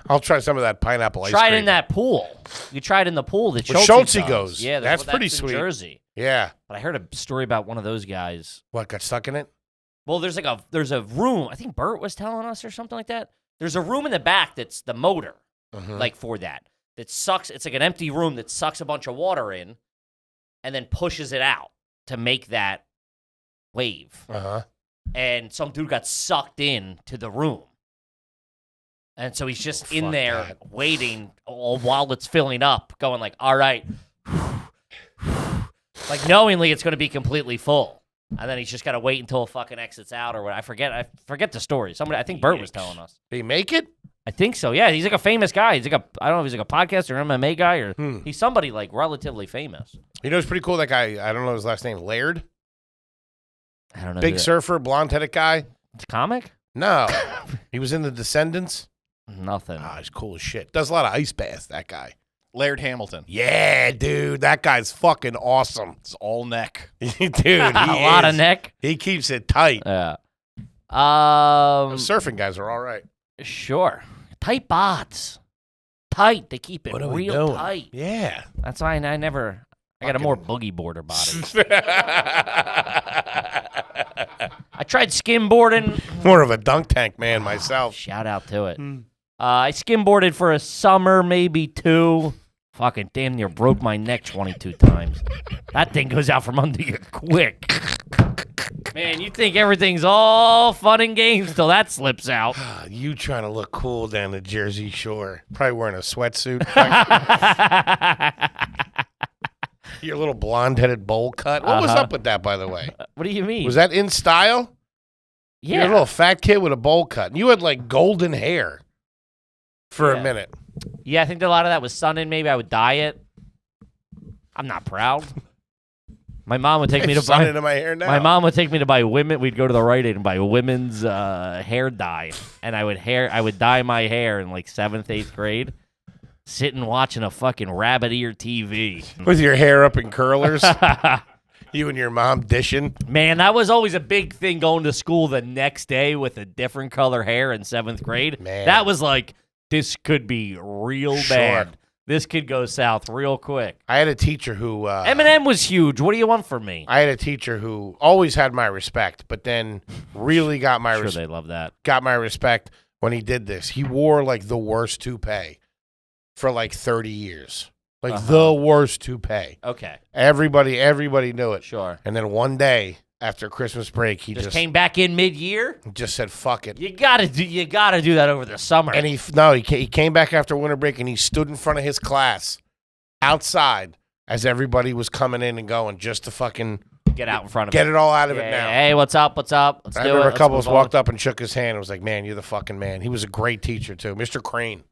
I'll try some of that pineapple ice cream. Try it in that pool. You try it in the pool that Where Schulte Schulte goes. Yeah, that's pretty sweet. In Jersey. Yeah. But I heard a story about one of those guys. What, got stuck in it? Well, there's a room. I think Bert was telling us or something like that. There's a room in the back that's the motor, like for that sucks. It's like an empty room that sucks a bunch of water in, and then pushes it out to make that wave. Uh-huh. And some dude got sucked in to the room. And so he's just in Fuck there that. waiting while it's filling up, going like, all right. Like knowingly it's going to be completely full. And then he's just got to wait until it fucking exits out or what. I forget the story. I think Bert was telling us. Did he make it? I think so. Yeah, he's like a famous guy. He's like I don't know if he's like a podcast or MMA guy or he's somebody like relatively famous. You know, it's pretty cool. That guy, I don't know his last name, Laird? I don't know. Big surfer, blonde-headed guy? It's a comic? No. He was in The Descendants. Nothing. Ah, he's cool as shit. Does a lot of ice baths, that guy. Laird Hamilton. Yeah, dude. That guy's fucking awesome. It's all neck. Dude, a lot of neck. He keeps it tight. Yeah. Those surfing guys are all right. Sure. Tight bods. Tight. They keep it What are we real doing? tight. Yeah. That's why I got a more boogie boarder body. I tried skimboarding. More of a dunk tank man myself. Shout out to it. I skimboarded for a summer, maybe 2. Fucking damn near broke my neck 22 times. That thing goes out from under you quick. Man, you think everything's all fun and games till that slips out. You trying to look cool down the Jersey Shore. Probably wearing a sweatsuit. Your little blonde-headed bowl cut. What was up with that, by the way? What do you mean? Was that in style? Yeah. You're a little fat kid with a bowl cut. And you had, like, golden hair for a minute. Yeah, I think a lot of that was sun-in. Maybe I would dye it. I'm not proud. My mom would take me to buy. Into my hair now. My mom would take me to buy women. We'd go to the Rite Aid and buy women's hair dye, and I would dye my hair in like 7th, 8th grade, sitting watching a fucking rabbit ear TV with your hair up in curlers. You and your mom dishing. Man, that was always a big thing going to school the next day with a different color hair in 7th grade. Man. That was like, this could be real bad. This could go south real quick. I had a teacher who... Eminem was huge. What do you want from me? I had a teacher who always had my respect, but then really got my Sure, they love that. got my respect when he did this. He wore like the worst toupee for like 30 years. Like the worst toupee. Okay. Everybody knew it. Sure. And then one day after Christmas break, he just came back in mid-year? just said, fuck it. You gotta do that over the summer. And he came back after winter break and he stood in front of his class outside as everybody was coming in and going just to fucking get out in front of get it all out of it now. Hey, what's up? Let's I do remember it. a couple walked up and shook his hand and was like, man, you're the fucking man. He was a great teacher too. Mr. Crane,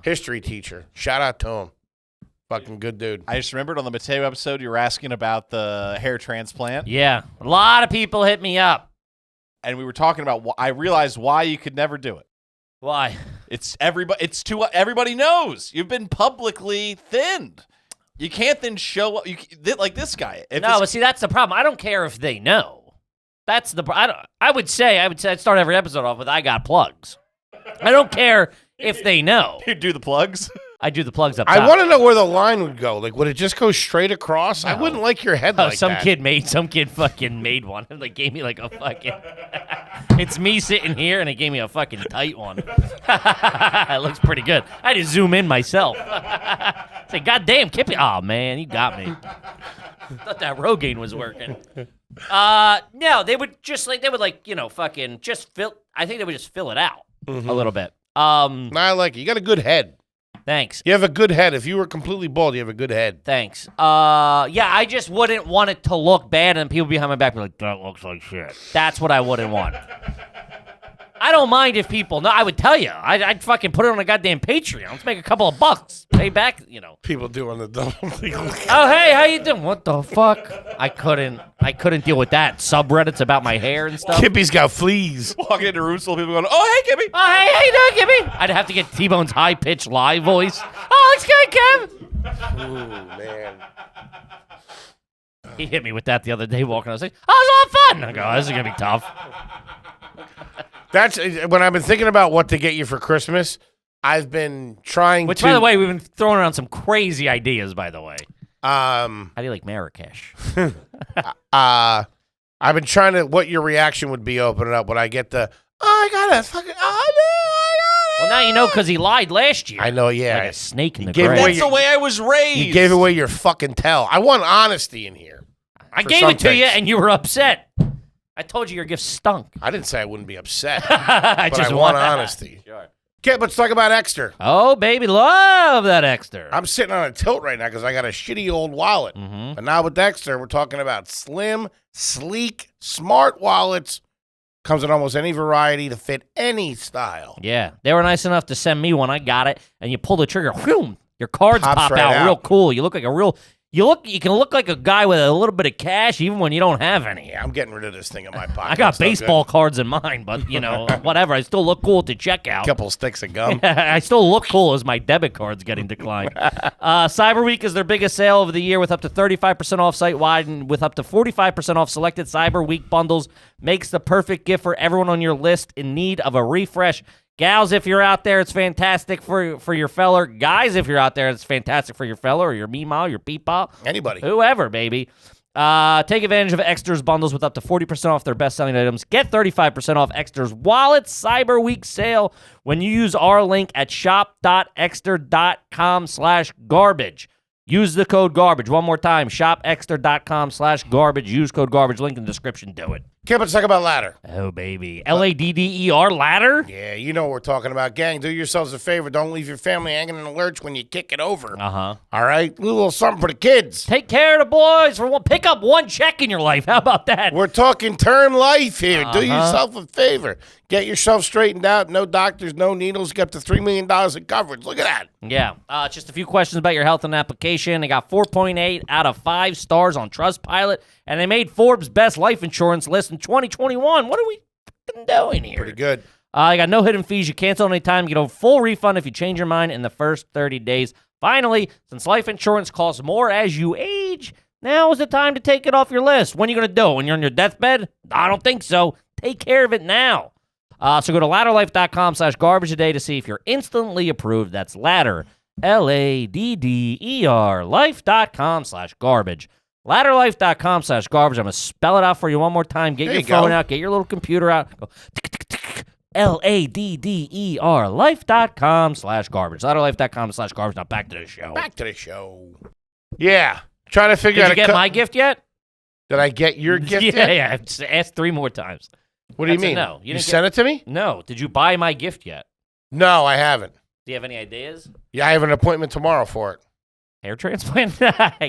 history teacher. Shout out to him. Fucking good dude. I just remembered on the Mateo episode you were asking about the hair transplant. Yeah. A lot of people hit me up. And we were talking about I realized why you could never do it. Why? Everybody knows. You've been publicly thinned. You can't then show up like this guy. But see, that's the problem. I don't care if they know. That's the I would say I'd start every episode off with I got plugs. I don't care if they know. You do the plugs? I do the plugs up top. I want to know where the line would go. Like, would it just go straight across? No. I wouldn't like your head like some that. kid fucking made one. Like gave me like a fucking. It's me sitting here, and it gave me a fucking tight one. It looks pretty good. I had to zoom in myself. Say, goddamn, Kippy! Oh man, you got me. Thought that Rogaine was working. No, they would fucking just fill. I think they would just fill it out a little bit. I like it. You got a good head. Thanks. You have a good head. If you were completely bald, you have a good head. Thanks. Yeah, I just wouldn't want it to look bad and people behind my back be like, that looks like shit. That's what I wouldn't want. I don't mind if people know. I would tell you. I'd fucking put it on a goddamn Patreon. Let's make a couple of bucks. Pay back, People do on the double. Oh, hey, how you doing? What the fuck? I couldn't deal with that. Subreddits about my hair and stuff. Kippy's got fleas. Walking into rooms full of people going, oh, hey, Kippy. Oh, hey, how you doing, Kippy? I'd have to get T-Bone's high-pitched live voice. Oh, looks good, Kev. Ooh, man. He hit me with that the other day walking. I was like, oh, it's all fun. I go, oh, this is going to be tough. That's when I've been thinking about what to get you for Christmas. I've been trying Which, to. by the way, we've been throwing around some crazy ideas, by the way. How do you like Marrakesh? I've been trying to. What your reaction would be opening up when I get the. Oh, I gotta fucking. Well, now you know because he lied last year. I know, yeah. Like a snake in the gave grass. away That's the way I was raised. You gave away your fucking tell. I want honesty in here. I for gave some it to you, things. and you were upset. I told you your gift stunk. I didn't say I wouldn't be upset, I but just I want honesty. Sure. Kip, let's talk about Extra. Oh, baby, love that Extra. I'm sitting on a tilt right now because I got a shitty old wallet. Mm-hmm. But now with Extra, we're talking about slim, sleek, smart wallets. Comes in almost any variety to fit any style. Yeah, they were nice enough to send me one. I got it, and you pull the trigger, whew, your cards Pops pop right out out. real cool. You look like a real. You can look like a guy with a little bit of cash, even when you don't have any. Yeah, I'm getting rid of this thing in my pocket. I got It's no baseball cards in mine, but whatever. I still look cool at the checkout. good. Couple sticks of gum. I still look cool as my debit card's getting declined. Cyber Week is their biggest sale of the year with up to 35% off site-wide and with up to 45% off selected Cyber Week bundles. Makes the perfect gift for everyone on your list in need of a refresh. Gals, if you're out there, it's fantastic for your feller. Guys, if you're out there, it's fantastic for your fella or your meemaw, your peepaw. Anybody. Whoever, baby. Take advantage of Extra's bundles with up to 40% off their best-selling items. Get 35% off Extra's Wallet Cyber Week sale when you use our link at shop.extra.com/garbage. Use the code GARBAGE. One more time, shopextra.com/garbage. Use code GARBAGE. Link in the description. Do it. Kip, let's talk about ladder. Oh, baby. LADDER ladder? Yeah, you know what we're talking about. Gang, do yourselves a favor. Don't leave your family hanging in the lurch when you kick it over. Uh-huh. All right? A little something for the kids. Take care of the boys. Pick up one check in your life. How about that? We're talking term life here. Do Uh-huh. yourself a favor. Get yourself straightened out. No doctors, no needles. Get up to $3 million in coverage. Look at that. Yeah. Just a few questions about your health and application. They got 4.8 out of 5 stars on Trustpilot, and they made Forbes' best life insurance list in 2021. What are we fucking doing here? Pretty good. You got no hidden fees. You cancel any time. You get a full refund if you change your mind in the first 30 days. Finally, since life insurance costs more as you age, now is the time to take it off your list. When are you going to do it? When you're on your deathbed? I don't think so. Take care of it now. So go to ladderlife.com/garbage today to see if you're instantly approved. That's ladder, LADDER, life.com/garbage. Ladderlife.com/garbage. I'm going to spell it out for you one more time. Get There your you phone go. out. Get your little computer out. Go LADDER, life.com/garbage. Ladderlife.com/garbage. Now back to the show. Back to the show. Yeah. Trying to figure Did out you get my gift yet? Did I get your gift Yeah, yet? yeah. Just ask 3 more times. What do you That's a mean? no. You You didn't sent it to me? No. Did you buy my gift yet? No, I haven't. Do you have any ideas? Yeah, I have an appointment tomorrow for it. Hair transplant?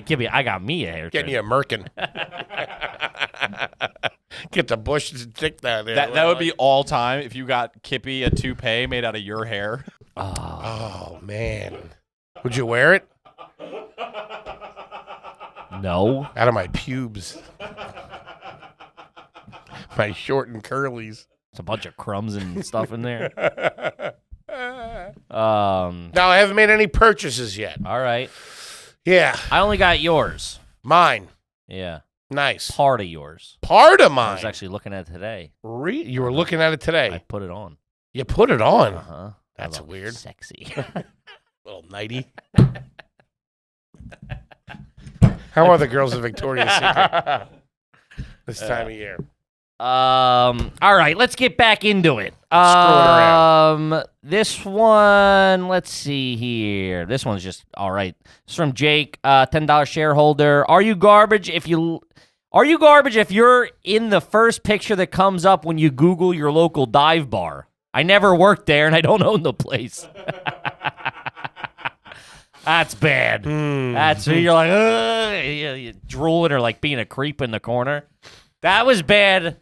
Kippy, I got me a hair Getting transplant. you a merkin. Get the bushes and stick down there. That would be all time if you got Kippy a toupee made out of your hair. Oh, man. Would you wear it? No. Out of my pubes. My short and curlies. It's a bunch of crumbs and stuff in there. No, I haven't made any purchases yet. All right. Yeah, I only got yours. mine. Yeah. Nice. Part of yours. Part of I mine. was actually looking at it today. You were looking at it today. I put it on. You put it on. Uh-huh. That's I look weird. Sexy. Little nighty. How are the girls of Victoria's Secret this time of year? All right, let's get back into it. around. This one, let's see here. This one's just all right. It's from Jake, $10 shareholder. Are you garbage if you're in the first picture that comes up when you Google your local dive bar? I never worked there and I don't own the place. That's bad. That's you're like, you drooling or like being a creep in the corner. That was bad.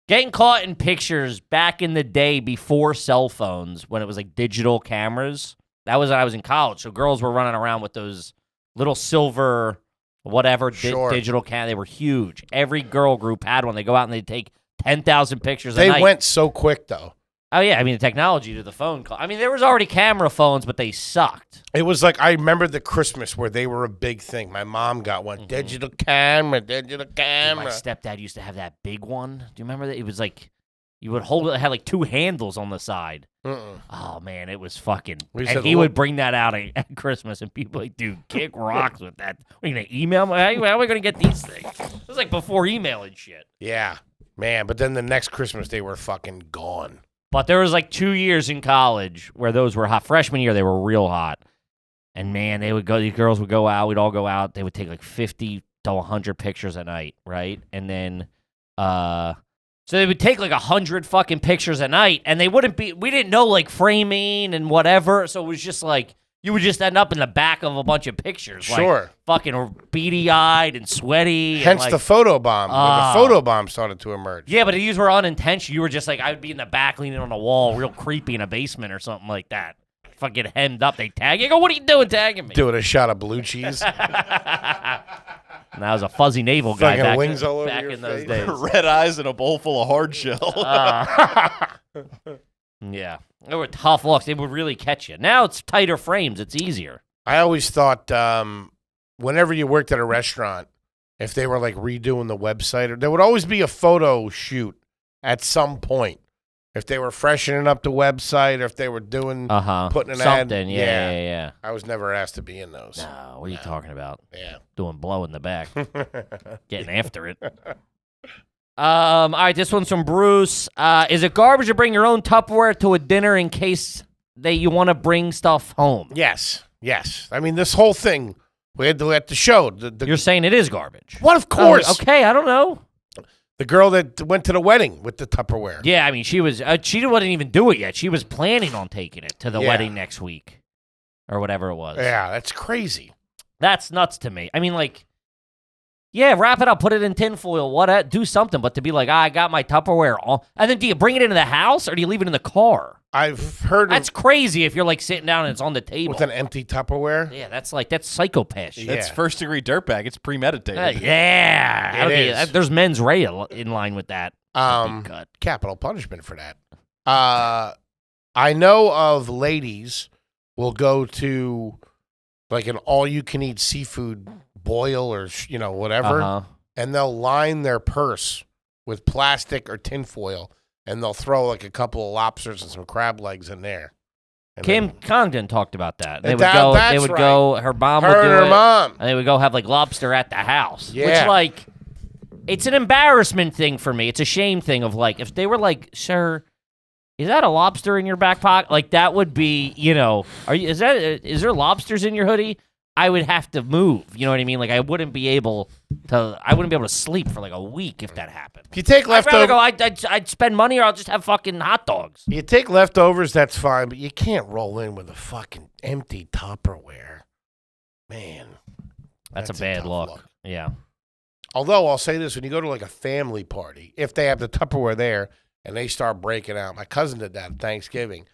Getting caught in pictures back in the day before cell phones when it was like digital cameras. That was when I was in college. So girls were running around with those little silver, whatever, Sure. digital cam. They were huge. Every girl group had one. They go out and they take 10,000 pictures a They night. went so quick, though. Oh, yeah. I mean, the technology to the phone call. I mean, there was already camera phones, but they sucked. It was like, I remember the Christmas where they were a big thing. My mom got one. Digital camera, digital Dude, camera. my stepdad used to have that big one. Do you remember that? It was like, you would hold it, it had like 2 handles on the side. Mm-mm. Oh, man, it was fucking. We And said, he "Look." would bring that out at Christmas, and people like, dude, kick rocks with that. We're going to email me? How are we going to get these things? It was like before email and shit. Yeah, man. But then the next Christmas, they were fucking gone. But there was like 2 years in college where those were hot. Freshman year, they were real hot. And man, these girls would go out, we'd all go out. They would take like 50 to 100 pictures a night, right? And then So they would take like 100 fucking pictures a night, and we didn't know like framing and whatever. So it was just like, you would just end up in the back of a bunch of pictures. Sure. Like, fucking beady-eyed and sweaty. Hence and the photo bomb. When the photo bomb started to emerge. Yeah, but these were unintentional. You were just like, I would be in the back leaning on a wall, real creepy in a basement or something like that. Fucking hemmed up. They tag you. Go, what are you doing tagging me? Doing a shot of blue cheese. And I was a fuzzy naval guy Fucking wings all over back your in those face. days. Red eyes and a bowl full of hard shell. Yeah. They were tough looks. They would really catch you. Now it's tighter frames. It's easier. I always thought whenever you worked at a restaurant, if they were like redoing the website, there would always be a photo shoot at some point. If they were freshening up the website, or if they were doing putting an ad. Something. Yeah. I was never asked to be in those. No, what are you talking about? Yeah. Doing blow in the back. Getting after it. All right, this one's from Bruce. Is it garbage to bring your own Tupperware to a dinner in case you want to bring stuff home? Yes. I mean, this whole thing, we had to let the show. You're saying it is garbage. What? Of course. Okay, I don't know. The girl that went to the wedding with the Tupperware. Yeah, I mean, she wasn't even do it yet. She was planning on taking it to the wedding next week or whatever it was. Yeah, that's crazy. That's nuts to me. I mean, like, yeah, wrap it up, put it in tinfoil, do something. But to be like, I got my Tupperware all, and then do you bring it into the house or do you leave it in the car? I've heard that's crazy if you're like sitting down and it's on the table with an empty Tupperware. Yeah, that's psychopath shit. That's first degree dirtbag. It's premeditated. Yeah, it is. There's mens rea in line with that. Capital punishment for that. I know of ladies will go to like an all-you-can-eat seafood boil or whatever, and they'll line their purse with plastic or tinfoil, and they'll throw like a couple of lobsters and some crab legs in there. And Kim Congdon talked about that. They would that's go. Her mom would do her it. Mom. And they would go have like lobster at the house. Yeah. Which like, it's an embarrassment thing for me. It's a shame thing of like, if they were like, sir, is that a lobster in your back pocket? Like that would be, is there lobsters in your hoodie? I would have to move. You know what I mean? Like I wouldn't be able to sleep for like a week if that happened. If you take leftovers, I'd spend money, or I'll just have fucking hot dogs. You take leftovers, that's fine, but you can't roll in with a fucking empty Tupperware. Man, that's a bad look. Yeah. Although I'll say this, when you go to like a family party, if they have the Tupperware there and they start breaking out, my cousin did that at Thanksgiving.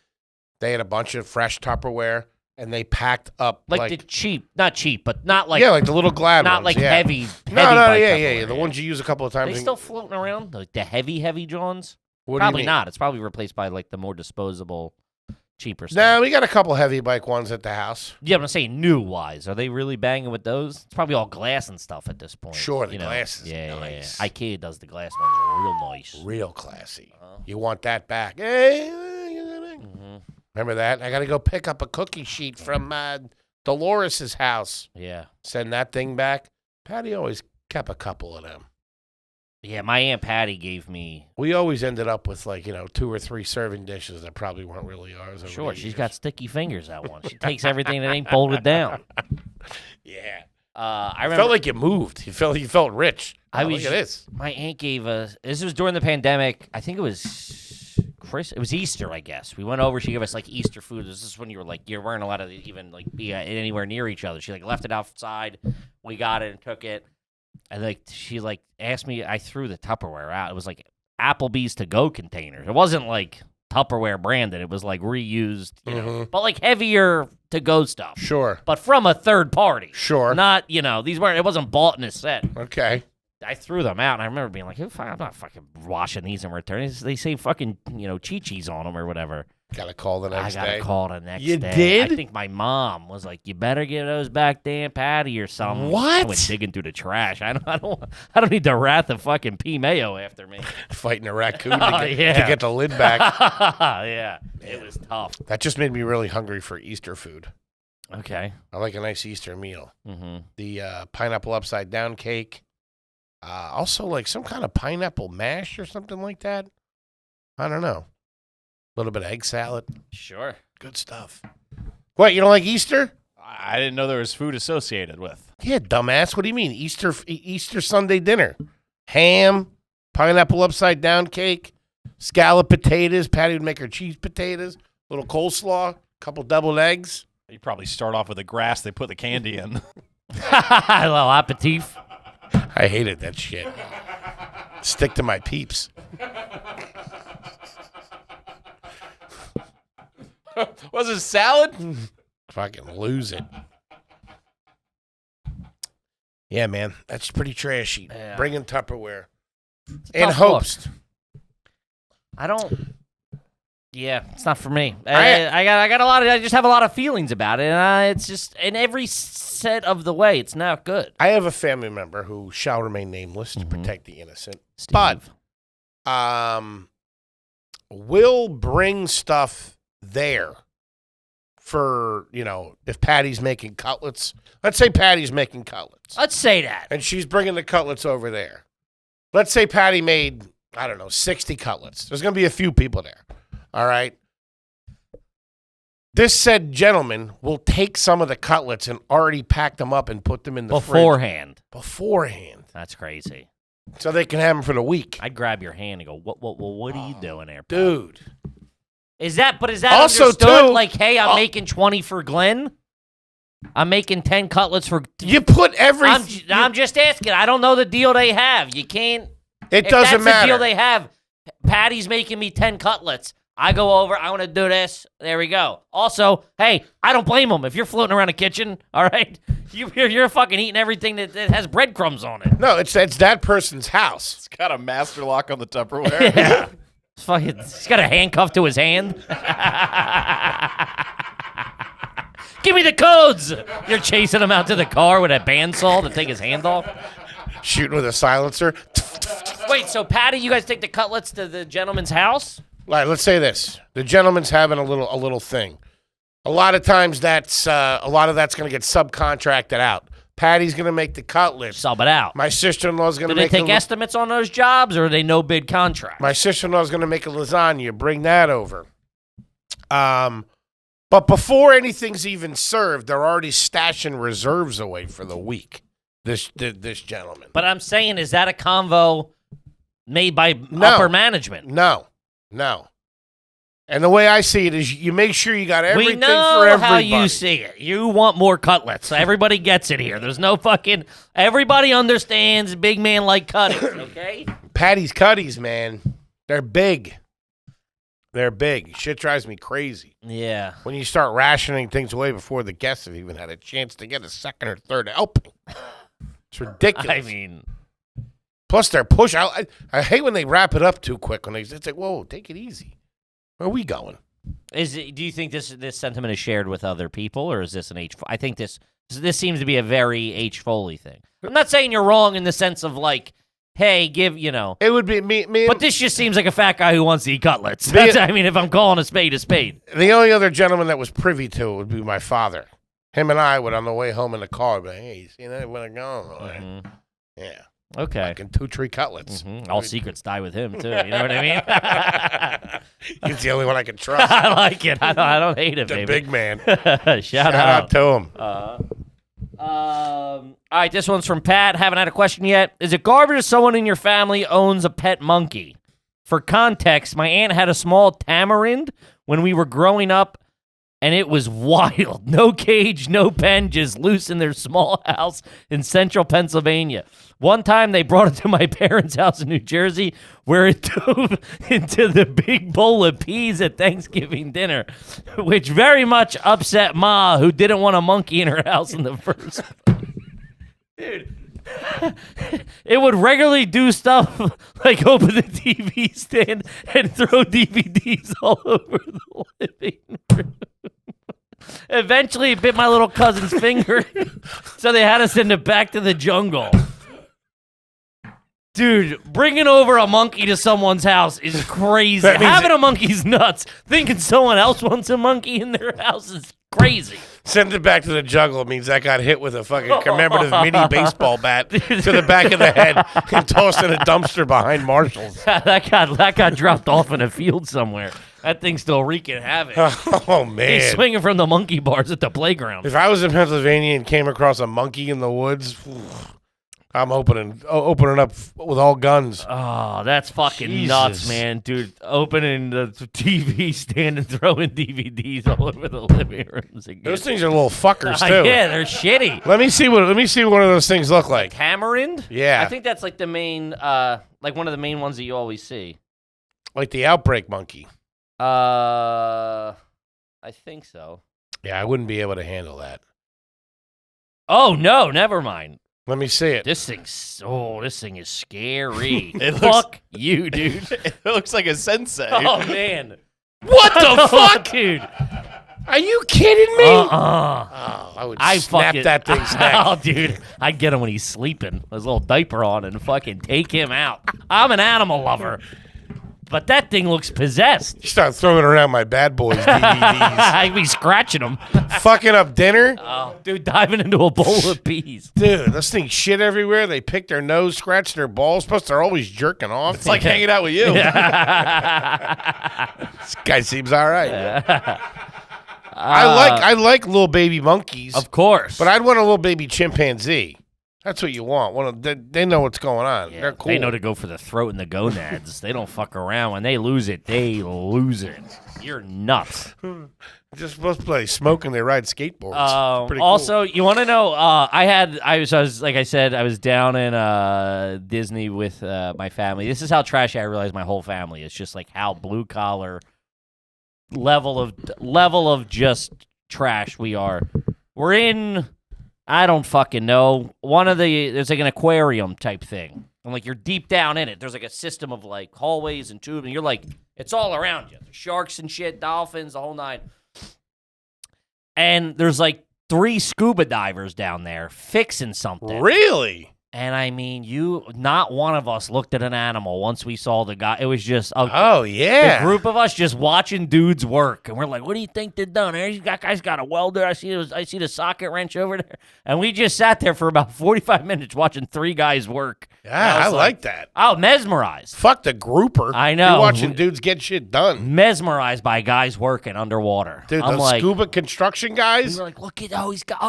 They had a bunch of fresh Tupperware. And they packed up like the cheap, not cheap, but not like like the little glad not ones, like heavy. No, yeah, the ones you use a couple of times. Are they still floating around like the heavy Johns? What probably do you mean? not. It's probably replaced by like the more disposable, cheaper stuff. No, we got a couple heavy bike ones at the house. Yeah, I'm saying new wise. Are they really banging with those? It's probably all glass and stuff at this point. Sure, the glass is nice. Yeah. IKEA does the glass ones real nice, real classy. You want that back? Hey. Remember that? I got to go pick up a cookie sheet from Dolores' house. Yeah. Send that thing back. Patty always kept a couple of them. Yeah, my Aunt Patty gave me... We always ended up with 2 or 3 serving dishes that probably weren't really ours. Sure, she's got sticky fingers, that one. She takes everything that ain't bolted down. Yeah. I remember, felt like you moved. You felt rich. Look at this. My aunt gave us... This was during the pandemic. I think it was... It was Easter, I guess. We went over. She gave us Easter food. This is when you weren't allowed to even be anywhere near each other. She left it outside. We got it and took it. And she asked me. I threw the Tupperware out. It was Applebee's to go containers. It wasn't Tupperware branded. It was reused, but heavier to go stuff. Sure. But from a third party. Sure. Not these weren't. It wasn't bought in a set. Okay. I threw them out, and I remember being like, I'm not fucking washing these and returning. They say fucking, chi-chis on them or whatever. Got to call the next day. I got to call the next day. You did? I think my mom was like, you better give those back to Aunt Patty or something. What? I went digging through the trash. I don't need the wrath of fucking P. Mayo after me. Fighting a raccoon to get the lid back. Yeah, it was tough. That just made me really hungry for Easter food. Okay. I like a nice Easter meal. Mm-hmm. The pineapple upside down cake. Also, some kind of pineapple mash or something like that. I don't know. A little bit of egg salad. Sure. Good stuff. What, you don't like Easter? I didn't know there was food associated with. Yeah, dumbass. What do you mean? Easter Sunday dinner. Ham, pineapple upside down cake, scallop potatoes. Patty would make her cheese potatoes, little coleslaw, couple deviled eggs. You probably start off with the grass they put the candy in. A little aperitif. I hated that shit. Stick to my peeps. Was it salad? Fucking lose it. Yeah, man. That's pretty trashy. Yeah. Bring in Tupperware. It's a And tough look. host. I don't. Yeah, it's not for me. I got a lot of. I just have a lot of feelings about it, and it's just in every set of the way, it's not good. I have a family member who shall remain nameless to protect the innocent. Steve. But will bring stuff there for, if Patty's making cutlets. Let's say Patty's making cutlets. Let's say that. And she's bringing the cutlets over there. Let's say Patty made, 60 cutlets. There's going to be a few people there. All right. This said gentleman will take some of the cutlets and already pack them up and put them in the fridge. Beforehand. That's crazy. So they can have them for the week. I'd grab your hand and go, what are you doing there, pal? Dude. Is that Also, understood? too, Like, hey, I'm making 20 for Glenn. I'm making 10 cutlets for... You put everything... I'm just asking. I don't know the deal they have. You can't... It if doesn't that's matter. the deal they have, Patty's making me 10 cutlets. I go over. I want to do this. There we go. Also, hey, I don't blame them. If you're floating around a kitchen, all right, you're fucking eating everything that has breadcrumbs on it. No, it's that person's house. It's got a master lock on the Tupperware. Yeah. He's got a handcuff to his hand. Give me the codes. You're chasing him out to the car with a bandsaw to take his hand off. Shooting with a silencer. Wait, so Patty, you guys take the cutlets to the gentleman's house? All right, let's say this: the gentleman's having a little thing. A lot of times, that's going to get subcontracted out. Patty's going to make the cutlets. Sub it out. My sister-in-law's going to Do they make. take estimates on those jobs, or are they no bid contracts? My sister-in-law's going to make a lasagna. Bring that over. But before anything's even served, they're already stashing reserves away for the week. This gentleman. But I'm saying, is that a convo made by No. upper management? No. And the way I see it is you make sure you got everything We know for everybody. how you see it. You want more cutlets. Everybody gets it here. There's no fucking... Everybody understands big man like cuttings, okay? Patty's Cuddies, man. They're big. Shit drives me crazy. Yeah. When you start rationing things away before the guests have even had a chance to get a second or third helping. It's ridiculous. I mean... Plus, they're push. I hate when they wrap it up too quick. It's like, whoa, take it easy. Where are we going? Do you think this sentiment is shared with other people, or is this an H? I think this seems to be a very H. Foley thing. I'm not saying you're wrong in the sense of like, hey, It would be me. But this just seems like a fat guy who wants to eat cutlets. I mean, if I'm calling a spade. The only other gentleman that was privy to it would be my father. Him and I would, on the way home in the car, be like, hey, you see that? Where they're going? Mm-hmm. Yeah. Okay. Fucking 2-3 cutlets. Mm-hmm. All secrets die with him, too. You know what I mean? He's the only one I can trust. I like it. I don't hate it, The baby. big man. Shout out. to him. All right, this one's from Pat. Haven't had a question yet. Is it garbage if someone in your family owns a pet monkey? For context, my aunt had a small tamarind when we were growing up, and it was wild. No cage, no pen, just loose in their small house in central Pennsylvania. One time they brought it to my parents' house in New Jersey, where it dove into the big bowl of peas at Thanksgiving dinner, which very much upset Ma, who didn't want a monkey in her house in the first place. Dude. It would regularly do stuff like open the TV stand and throw DVDs all over the living room. Eventually, it bit my little cousin's finger, so they had to send it back to the jungle. Dude, bringing over a monkey to someone's house is crazy. Having a monkey's nuts. Thinking someone else wants a monkey in their house is crazy. Send it back to the jungle means that got hit with a fucking commemorative mini baseball bat to the back of the head and tossed in a dumpster behind Marshall's. that got dropped off in a field somewhere. That thing's still wreaking havoc. Oh, man. He's swinging from the monkey bars at the playground. If I was in Pennsylvania and came across a monkey in the woods, I'm opening up with all guns. Oh, that's fucking Jesus. nuts, man, dude. Opening the TV stand and throwing DVDs all over the living rooms again. Those things are little fuckers too. Yeah, they're shitty. Let me see what one of those things look like. Tamarind? Yeah. I think that's like the main, like one of the main ones that you always see. Like the outbreak monkey. I think so. Yeah, I wouldn't be able to handle that. Oh no, never mind. Let me see it. This thing is scary. It Fuck you, dude. It looks like a sensei. Oh man. What the fuck? Dude? Are you kidding me? Uh-uh. Oh, I would snap fucking, that thing's neck. Oh, dude. I'd get him when he's sleeping, with his little diaper on, and fucking take him out. I'm an animal lover. But that thing looks possessed. You start throwing around my Bad Boys DVDs. I'd be scratching them. Fucking up dinner. Oh, dude, diving into a bowl of peas. Dude, those things shit everywhere. They pick their nose, scratch their balls. Plus, they're always jerking off. It's like hanging out with you. This guy seems all right. I like little baby monkeys. Of course. But I'd want a little baby chimpanzee. That's what you want. They know what's going on. Yeah, They're cool. They know to go for the throat and the gonads. They don't fuck around. When they lose it, they lose it. You're nuts. Just supposed to play smoking. They ride skateboards. Pretty Also, you want to know? I was like I said, I was down in Disney with my family. This is how trashy I realized my whole family is. Just like how blue collar level of just trash we are. We're in. I don't fucking know. There's like an aquarium type thing. And like you're deep down in it. There's like a system of like hallways and tubes, and you're like, it's all around you. There's sharks and shit, dolphins, the whole nine. And there's like 3 scuba divers down there fixing something. Really? And I mean, not one of us looked at an animal once we saw the guy. It was just oh yeah, a group of us just watching dudes work, and we're like, "What do you think they're done? That guy's got a welder. I see the socket wrench over there." And we just sat there for about 45 minutes watching 3 guys work. Yeah, I like that. Oh, mesmerized. Fuck the grouper. I know. You're watching dudes get shit done. Mesmerized by guys working underwater. Dude, I'm those like, scuba construction guys. we're like, look at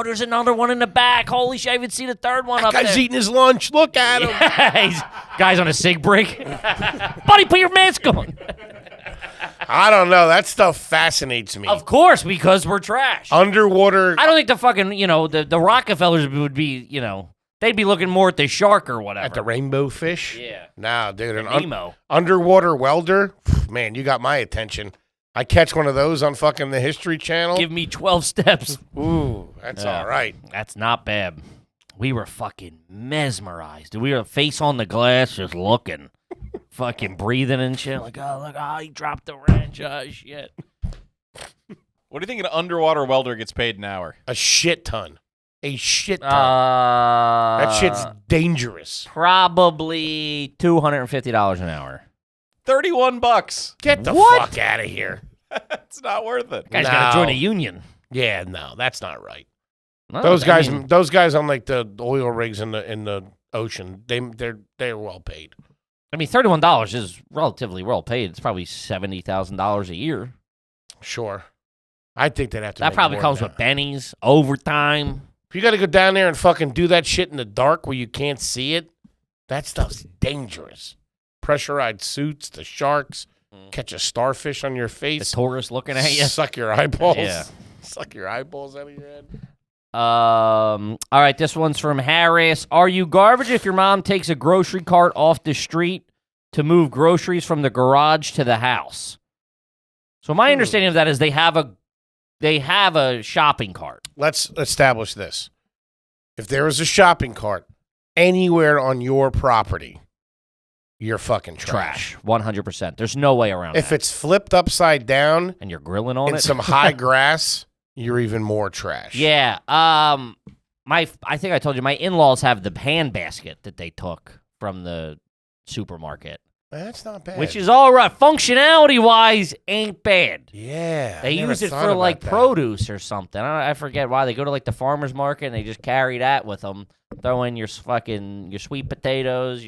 there's another one in the back. Holy shit, I haven't seen a third one up Guy's there. eating his lunch. Look at him. Guys on a cig break. Buddy, put your mask on. I don't know. That stuff fascinates me. Of course, because we're trash. Underwater. I don't think the fucking, the Rockefellers would be, they'd be looking more at the shark or whatever. At the rainbow fish? Yeah. Nah, dude. An Nemo. underwater welder? Man, you got my attention. I catch one of those on fucking the History Channel. Give me 12 steps. Ooh, that's all right. That's not bad. We were fucking mesmerized. We were face on the glass just looking. Fucking breathing and shit. Like, oh, look, he dropped the wrench. Oh, shit. What do you think an underwater welder gets paid an hour? A shit ton. A shit ton. That That shit's dangerous. probably $250 an hour. $31. Get the What? fuck out of here. It's not worth it. Guy's got to No. join a union. Yeah, no, that's not right. No, Those I guys, mean, those guys on like the oil rigs in the ocean, they're well paid. $31 is relatively well paid. It's probably $70,000 a year. Sure, I think they'd have to. That make probably more comes than with bennies, overtime. If you got to go down there and fucking do that shit in the dark where you can't see it, that stuff's dangerous. Pressurized suits, the sharks, catch a starfish on your The face, tourists looking at you. suck your eyeballs, Yeah. suck your eyeballs out of your head. All right, this one's from Harris. Are you garbage if your mom takes a grocery cart off the street to move groceries from the garage to the house? So my understanding of that is they have a shopping cart. Let's establish this. If there is a shopping cart anywhere on your property, you're fucking trash. 100%. There's no way around If that. it's flipped upside down And you're grilling on in it? some high grass, you're even more trash. Yeah. I think I told you my in-laws have the hand basket that they took from the supermarket, That's not bad. which is all right. Functionality-wise, ain't bad. yeah. They I never use it thought for about like that. produce or something. I forget why. They go to like the farmer's market and they just carry that with them. Throw in your sweet potatoes.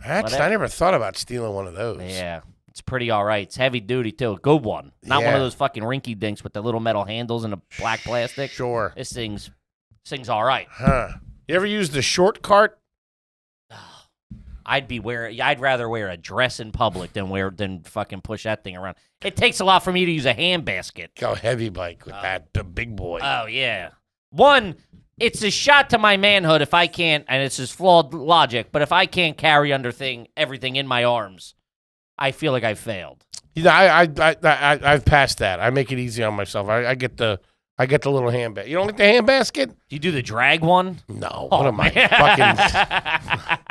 I never thought about stealing one of those. Yeah. It's pretty all right. It's heavy duty too. Good one. Not one Yeah. of those fucking rinky dinks with the little metal handles and the black plastic. Sure. This thing's all right. Huh. You ever use the short cart? I'd rather wear a dress in public than fucking push that thing around. It takes a lot for me to use a handbasket. Go heavy bike with the big boy. Oh yeah. One, it's a shot to my manhood if I can't, and it's just flawed logic, but if I can't carry everything in my arms, I feel like I failed. You know, I've passed that. I make it easy on myself. I get the little handbasket. You don't like the handbasket? Do you do the drag one? No. Oh, what am I fucking?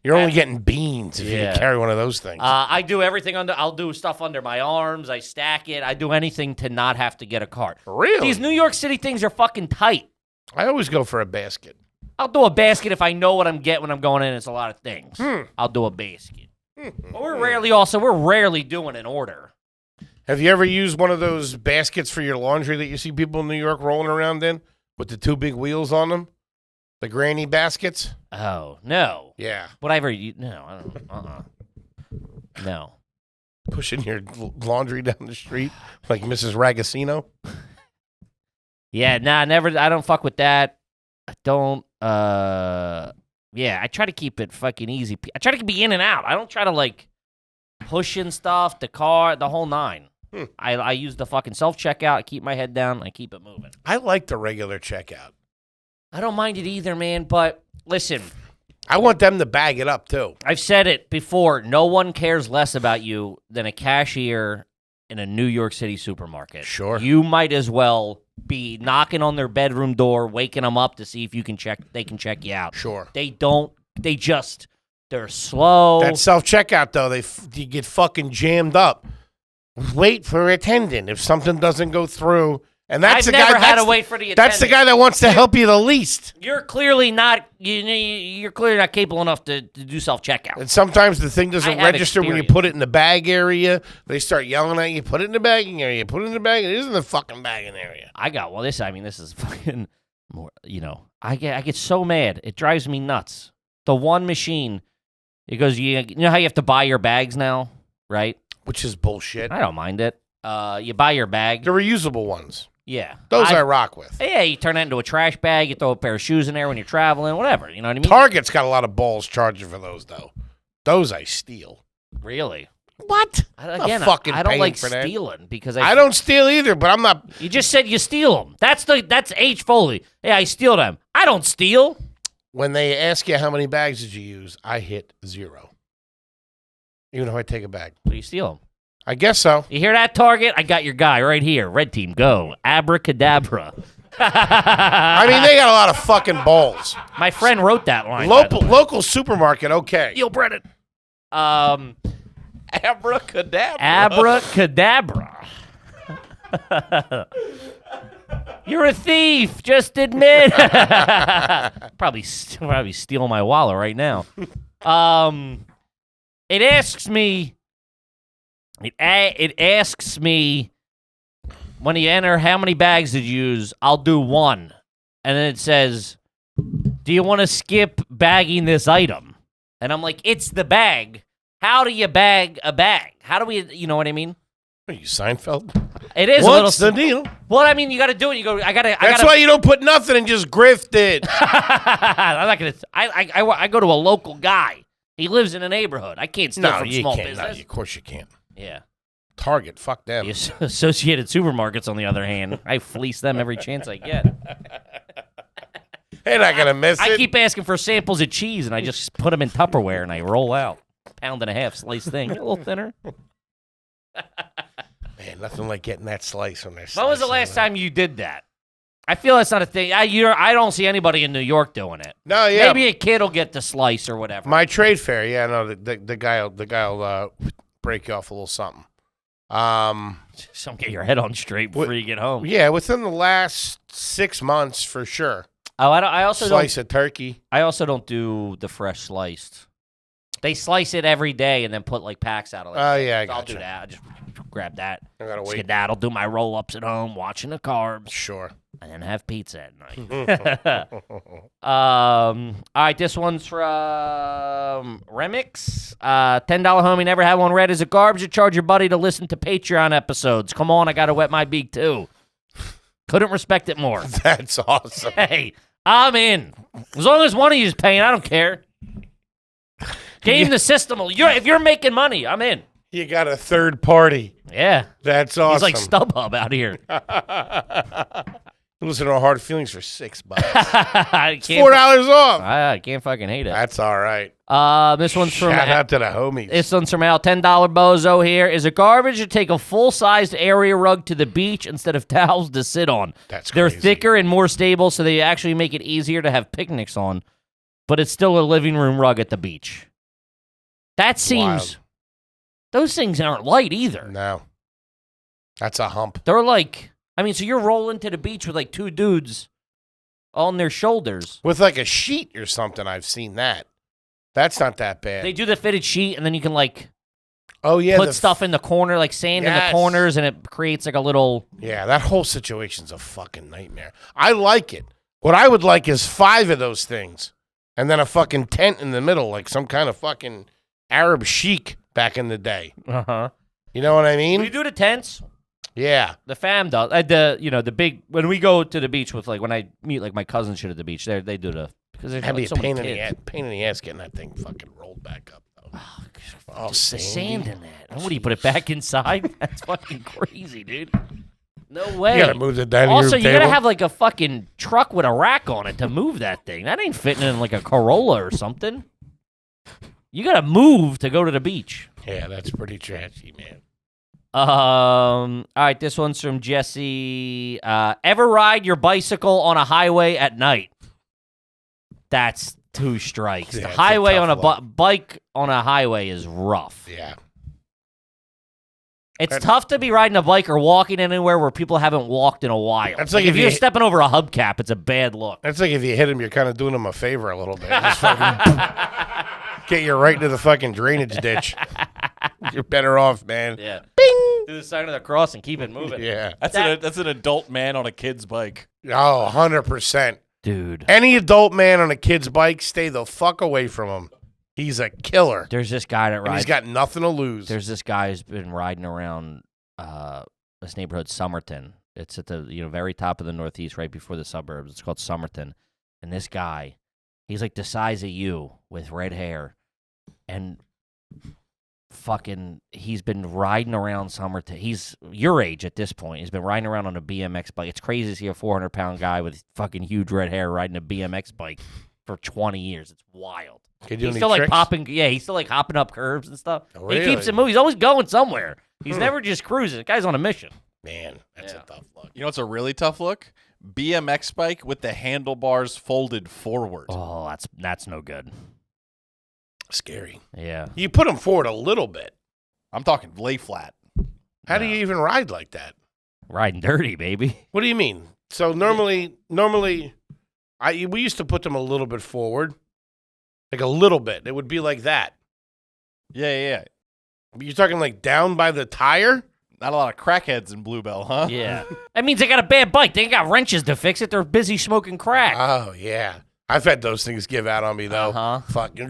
You're only getting beans if you can carry one of those things. I do everything I'll do stuff under my arms. I stack it. I do anything to not have to get a cart. Really? These New York City things are fucking tight. I always go for a basket. I'll do a basket if I know what I'm getting when I'm going in. It's a lot of things. I'll do a basket. But we're rarely doing an order. Have you ever used one of those baskets for your laundry that you see people in New York rolling around in with the two big wheels on them? The granny baskets? Oh, no. Yeah. Whatever. No, I don't. No. Pushing your laundry down the street like Mrs. Ragazzino? Yeah, nah, never. I don't fuck with that. I don't. Yeah, I try to keep it fucking easy. I try to be in and out. I don't try to like pushing stuff, the car, the whole nine. I use the fucking self-checkout. I keep my head down. I keep it moving. I like the regular checkout. I don't mind it either, man. But listen, I want them to bag it up too. I've said it before. No one cares less about you than a cashier in a New York City supermarket. Sure. You might as well be knocking on their bedroom door, waking them up to see if they can check you out. Sure. They're slow. That self-checkout, though, you get fucking jammed up. Wait for attendant if something doesn't go through. And that's I've the never guy. had to wait for the attendant. That's the guy that wants to help you the least. You're clearly not. You're clearly not capable enough to do self-checkout. And sometimes the thing doesn't register when you experience. put it in the bag area. They start yelling at you. Put it in the bagging area. Put it in the bag. It isn't the fucking bagging area. This is fucking more. I get so mad. It drives me nuts. The one machine. It goes. You know how you have to buy your bags now, right? Which is bullshit. I don't mind it. You buy your bag. The reusable ones. Yeah. Those I rock with. Yeah, you turn that into a trash bag. You throw a pair of shoes in there when you're traveling, whatever. You know what I mean? Target's got a lot of balls charging for those, though. Those I steal. Really? What? Again, I don't like stealing because I don't steal either, but I'm not. You just said you steal them. That's H. Foley. Yeah, I steal them. I don't steal. When they ask you how many bags did you use, I hit 0. Even if I take a bag. But you steal them. I guess so. You hear that, Target? I got your guy right here. Red team, go. Abracadabra. I mean, they got a lot of fucking balls. My friend wrote that line. Local supermarket, okay. Yo, Brennan. Abracadabra. Abracadabra. You're a thief. Just admit. Probably steal my wallet right now. It asks me. It asks me when you enter how many bags did you use. I'll do 1, and then it says, "Do you want to skip bagging this item?" And I'm like, "It's the bag. How do you bag a bag? How do we? You know what I mean?" Are you Seinfeld? It is What's a little. the deal? Well, I mean, you got to do it. You go. That's why you don't put nothing and just grift it. I'm not gonna. I go to a local guy. He lives in a neighborhood. I can't steal from small business. No, of course you can't. Yeah. Target, fuck them. The Associated Supermarkets, on the other hand, I fleece them every chance I get. They're not going to miss it. I keep asking for samples of cheese, and I just put them in Tupperware, and I roll out. £1.5 slice thing. A little thinner. Man, nothing like getting that slice on there. When was the last time you did that? I feel that's not a thing. I don't see anybody in New York doing it. No, yeah. Maybe a kid will get the slice or whatever. My trade fair, yeah, no, the guy will break you off a little something. Some get your head on straight before you get home. Yeah, within the last 6 months for sure. Oh, I also slice of turkey. I also don't do the fresh sliced. They slice it every day and then put like packs out of it. Oh yeah, I'll do that. I just grab that. I gotta wait. Skedaddle, do my roll ups at home, watching the carbs. Sure. And then have pizza at night. All right, this one's from Remix. $10 homie, never had one read. Is it garbage to charge your buddy to listen to Patreon episodes? Come on, I gotta wet my beak too. Couldn't respect it more. That's awesome. Hey, I'm in. As long as one of you is paying, I don't care. Game the system. If you're making money, I'm in. You got a third party. Yeah. That's awesome. He's like StubHub out here. Listen to our Hard Feelings for $6. It's $4 off. I can't fucking hate it. That's all right. This one's from Shout out to the homies. This one's from Al. $10 bozo here. Is it garbage to take a full-sized area rug to the beach instead of towels to sit on? That's They're crazy. thicker and more stable, so they actually make it easier to have picnics on. But it's still a living room rug at the beach. That seems... Wild. Those things aren't light either. No. That's a hump. They're like... I mean, so you're rolling to the beach with like two dudes on their shoulders. With like a sheet or something, I've seen that. That's not that bad. They do the fitted sheet, and then you can like yeah, put stuff in the corner, like sand in the corners, and it creates like a little... Yeah, that whole situation's a fucking nightmare. I like it. What I would like is 5 of those things, and then a fucking tent in the middle, like some kind of fucking Arab chic back in the day. Uh-huh. You know what I mean? We do the tents. Yeah. The fam does. The big, when we go to the beach with, like, when I meet, like, my cousin shit at the beach, they do the, because there's That'd be like, a so pain many in kids. the ass getting that thing fucking rolled back up, though. All The sandy. sand in that. And what do you put it back inside? That's fucking crazy, dude. No way. You gotta move the dining Also, room you table. gotta have like a fucking truck with a rack on it to move that thing. That ain't fitting in like a Corolla or something. You gotta move to go to the beach. Yeah, that's pretty trashy, man. All right, this one's from Jesse. Ever ride your bicycle on a highway at night? That's 2 strikes. Yeah, The it's a highway tough on a one. bike on a highway is rough. Yeah. It's That- tough to be riding a bike or walking anywhere where people haven't walked in a while. That's like if if you're you- stepping over a hubcap, it's a bad look. That's like if you hit him, you're kind of doing him a favor a little bit. Just fucking get you right into the fucking drainage ditch. You're better off, man. Yeah. Bing! Do the sign of the cross and keep it moving. Yeah. That's an adult man on a kid's bike. Oh, 100%. Dude. Any adult man on a kid's bike, stay the fuck away from him. He's a killer. There's this guy that And rides. he's got nothing to lose. There's this guy who's been riding around this neighborhood, Somerton. It's at the very top of the Northeast, right before the suburbs. It's called Somerton. And this guy, he's like the size of you with red hair, and fucking, he's been riding around Somerton. He's your age at this point. He's been riding around on a BMX bike. It's crazy to see a 400-pound guy with fucking huge red hair riding a BMX bike for 20 years. It's wild. Can you do He's any still like tricks? popping. Yeah, he's still like hopping up curves and stuff. Oh, He keeps really? it moving. He's always going somewhere. He's never just cruising. The guy's on a mission. Man, that's Yeah. a tough look. You know what's a really tough look? BMX bike with the handlebars folded forward. Oh, that's no good. Scary. Yeah. You put him forward a little bit. I'm talking lay flat. How do you even ride like that? Riding dirty, baby. What do you mean? So normally, we used to put them a little bit forward, like a little bit. It would be like that. Yeah. You're talking like down by the tire? Not a lot of crackheads in Bluebell, huh? Yeah. That means they got a bad bike. They ain't got wrenches to fix it. They're busy smoking crack. Oh yeah, I've had those things give out on me though. Uh-huh. Fucking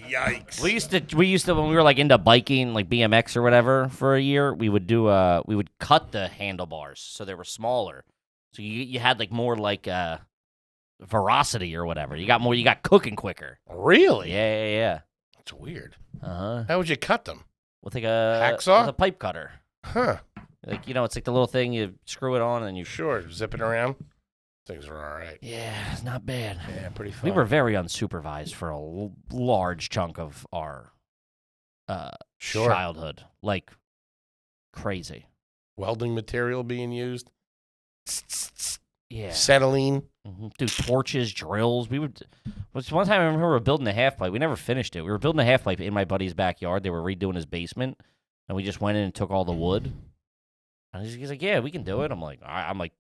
yikes. We used to when we were like into biking, like BMX or whatever, for a year. We would cut the handlebars so they were smaller. So you had like more like veracity or whatever. You got cooking quicker. Really? Yeah. That's weird. Uh-huh. How would you cut them? With like a Hacksaw? with a pipe cutter. Huh? Like, it's like the little thing, you screw it on and you... Sure. Zip it around. Things are all right. Yeah, it's not bad. Yeah, pretty fun. We were very unsupervised for a large chunk of our Sure. childhood. Like, crazy. Welding material being used. Yeah. Acetylene. Dude, torches, drills. One time I remember we were building a half pipe. We never finished it. We were building a half pipe in my buddy's backyard. They were redoing his basement, and we just went in and took all the wood. And he's like, "Yeah, we can do it." I'm like, all right. I'm like,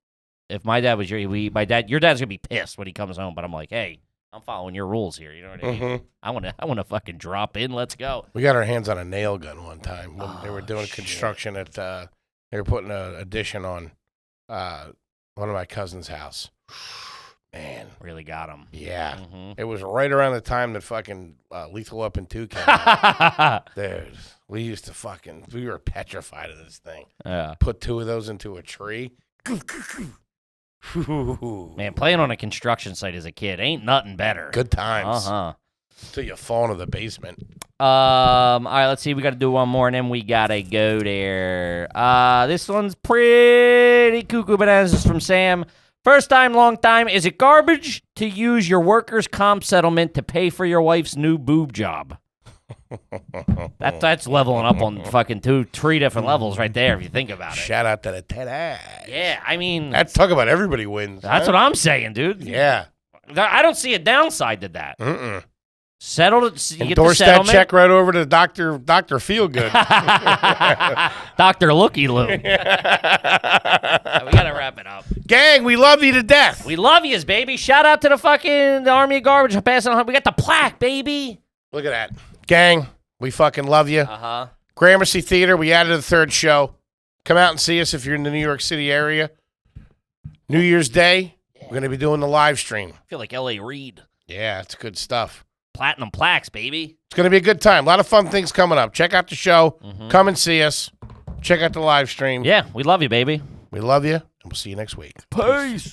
if my dad was your dad's gonna be pissed when he comes home. But I'm like, hey, I'm following your rules here. You know what I mean? Mhm. I want to fucking drop in. Let's go. We got our hands on a nail gun one time when they were Oh, doing shit. construction at. They were putting an addition on one of my cousin's house. Man, Really got him. yeah. Mm-hmm. It was right around the time that fucking Lethal Weapon 2 came out. Dude, we were petrified of this thing. Yeah. Put 2 of those into a tree. Man, playing on a construction site as a kid ain't nothing better. Good times. Uh-huh. Till you fall into the basement. All right, let's see. We got to do one more, and then we got to go there. This one's pretty cuckoo bananas. This is from Sam. First time, long time. Is it garbage to use your workers' comp settlement to pay for your wife's new boob job? That's leveling up on fucking three different levels right there, if you think about it. Shout out to the Teddy. Yeah, I mean, That's talk about everybody wins. that's what I'm saying, dude. Yeah. I don't see a downside to that. Mm-mm. Settle it. You get the Endorse that settlement. check right over to Dr. Feelgood. Dr. Looky Loo. We gotta wrap it up. Gang, we love you to death. We love yous, baby. Shout out to the Army of Garbage for passing on. We got the plaque, baby. Look at that. Gang, we fucking love you. Uh-huh. Gramercy Theater, we added a third show. Come out and see us if you're in the New York City area. New Year's Day, we're going to be doing the live stream. I feel like L.A. Reid. Yeah, it's good stuff. Platinum plaques, baby. It's going to be a good time. A lot of fun things coming up. Check out the show. Come and see us. Check out the live stream. Yeah, we love you, baby. We love you, and we'll see you next week. Peace.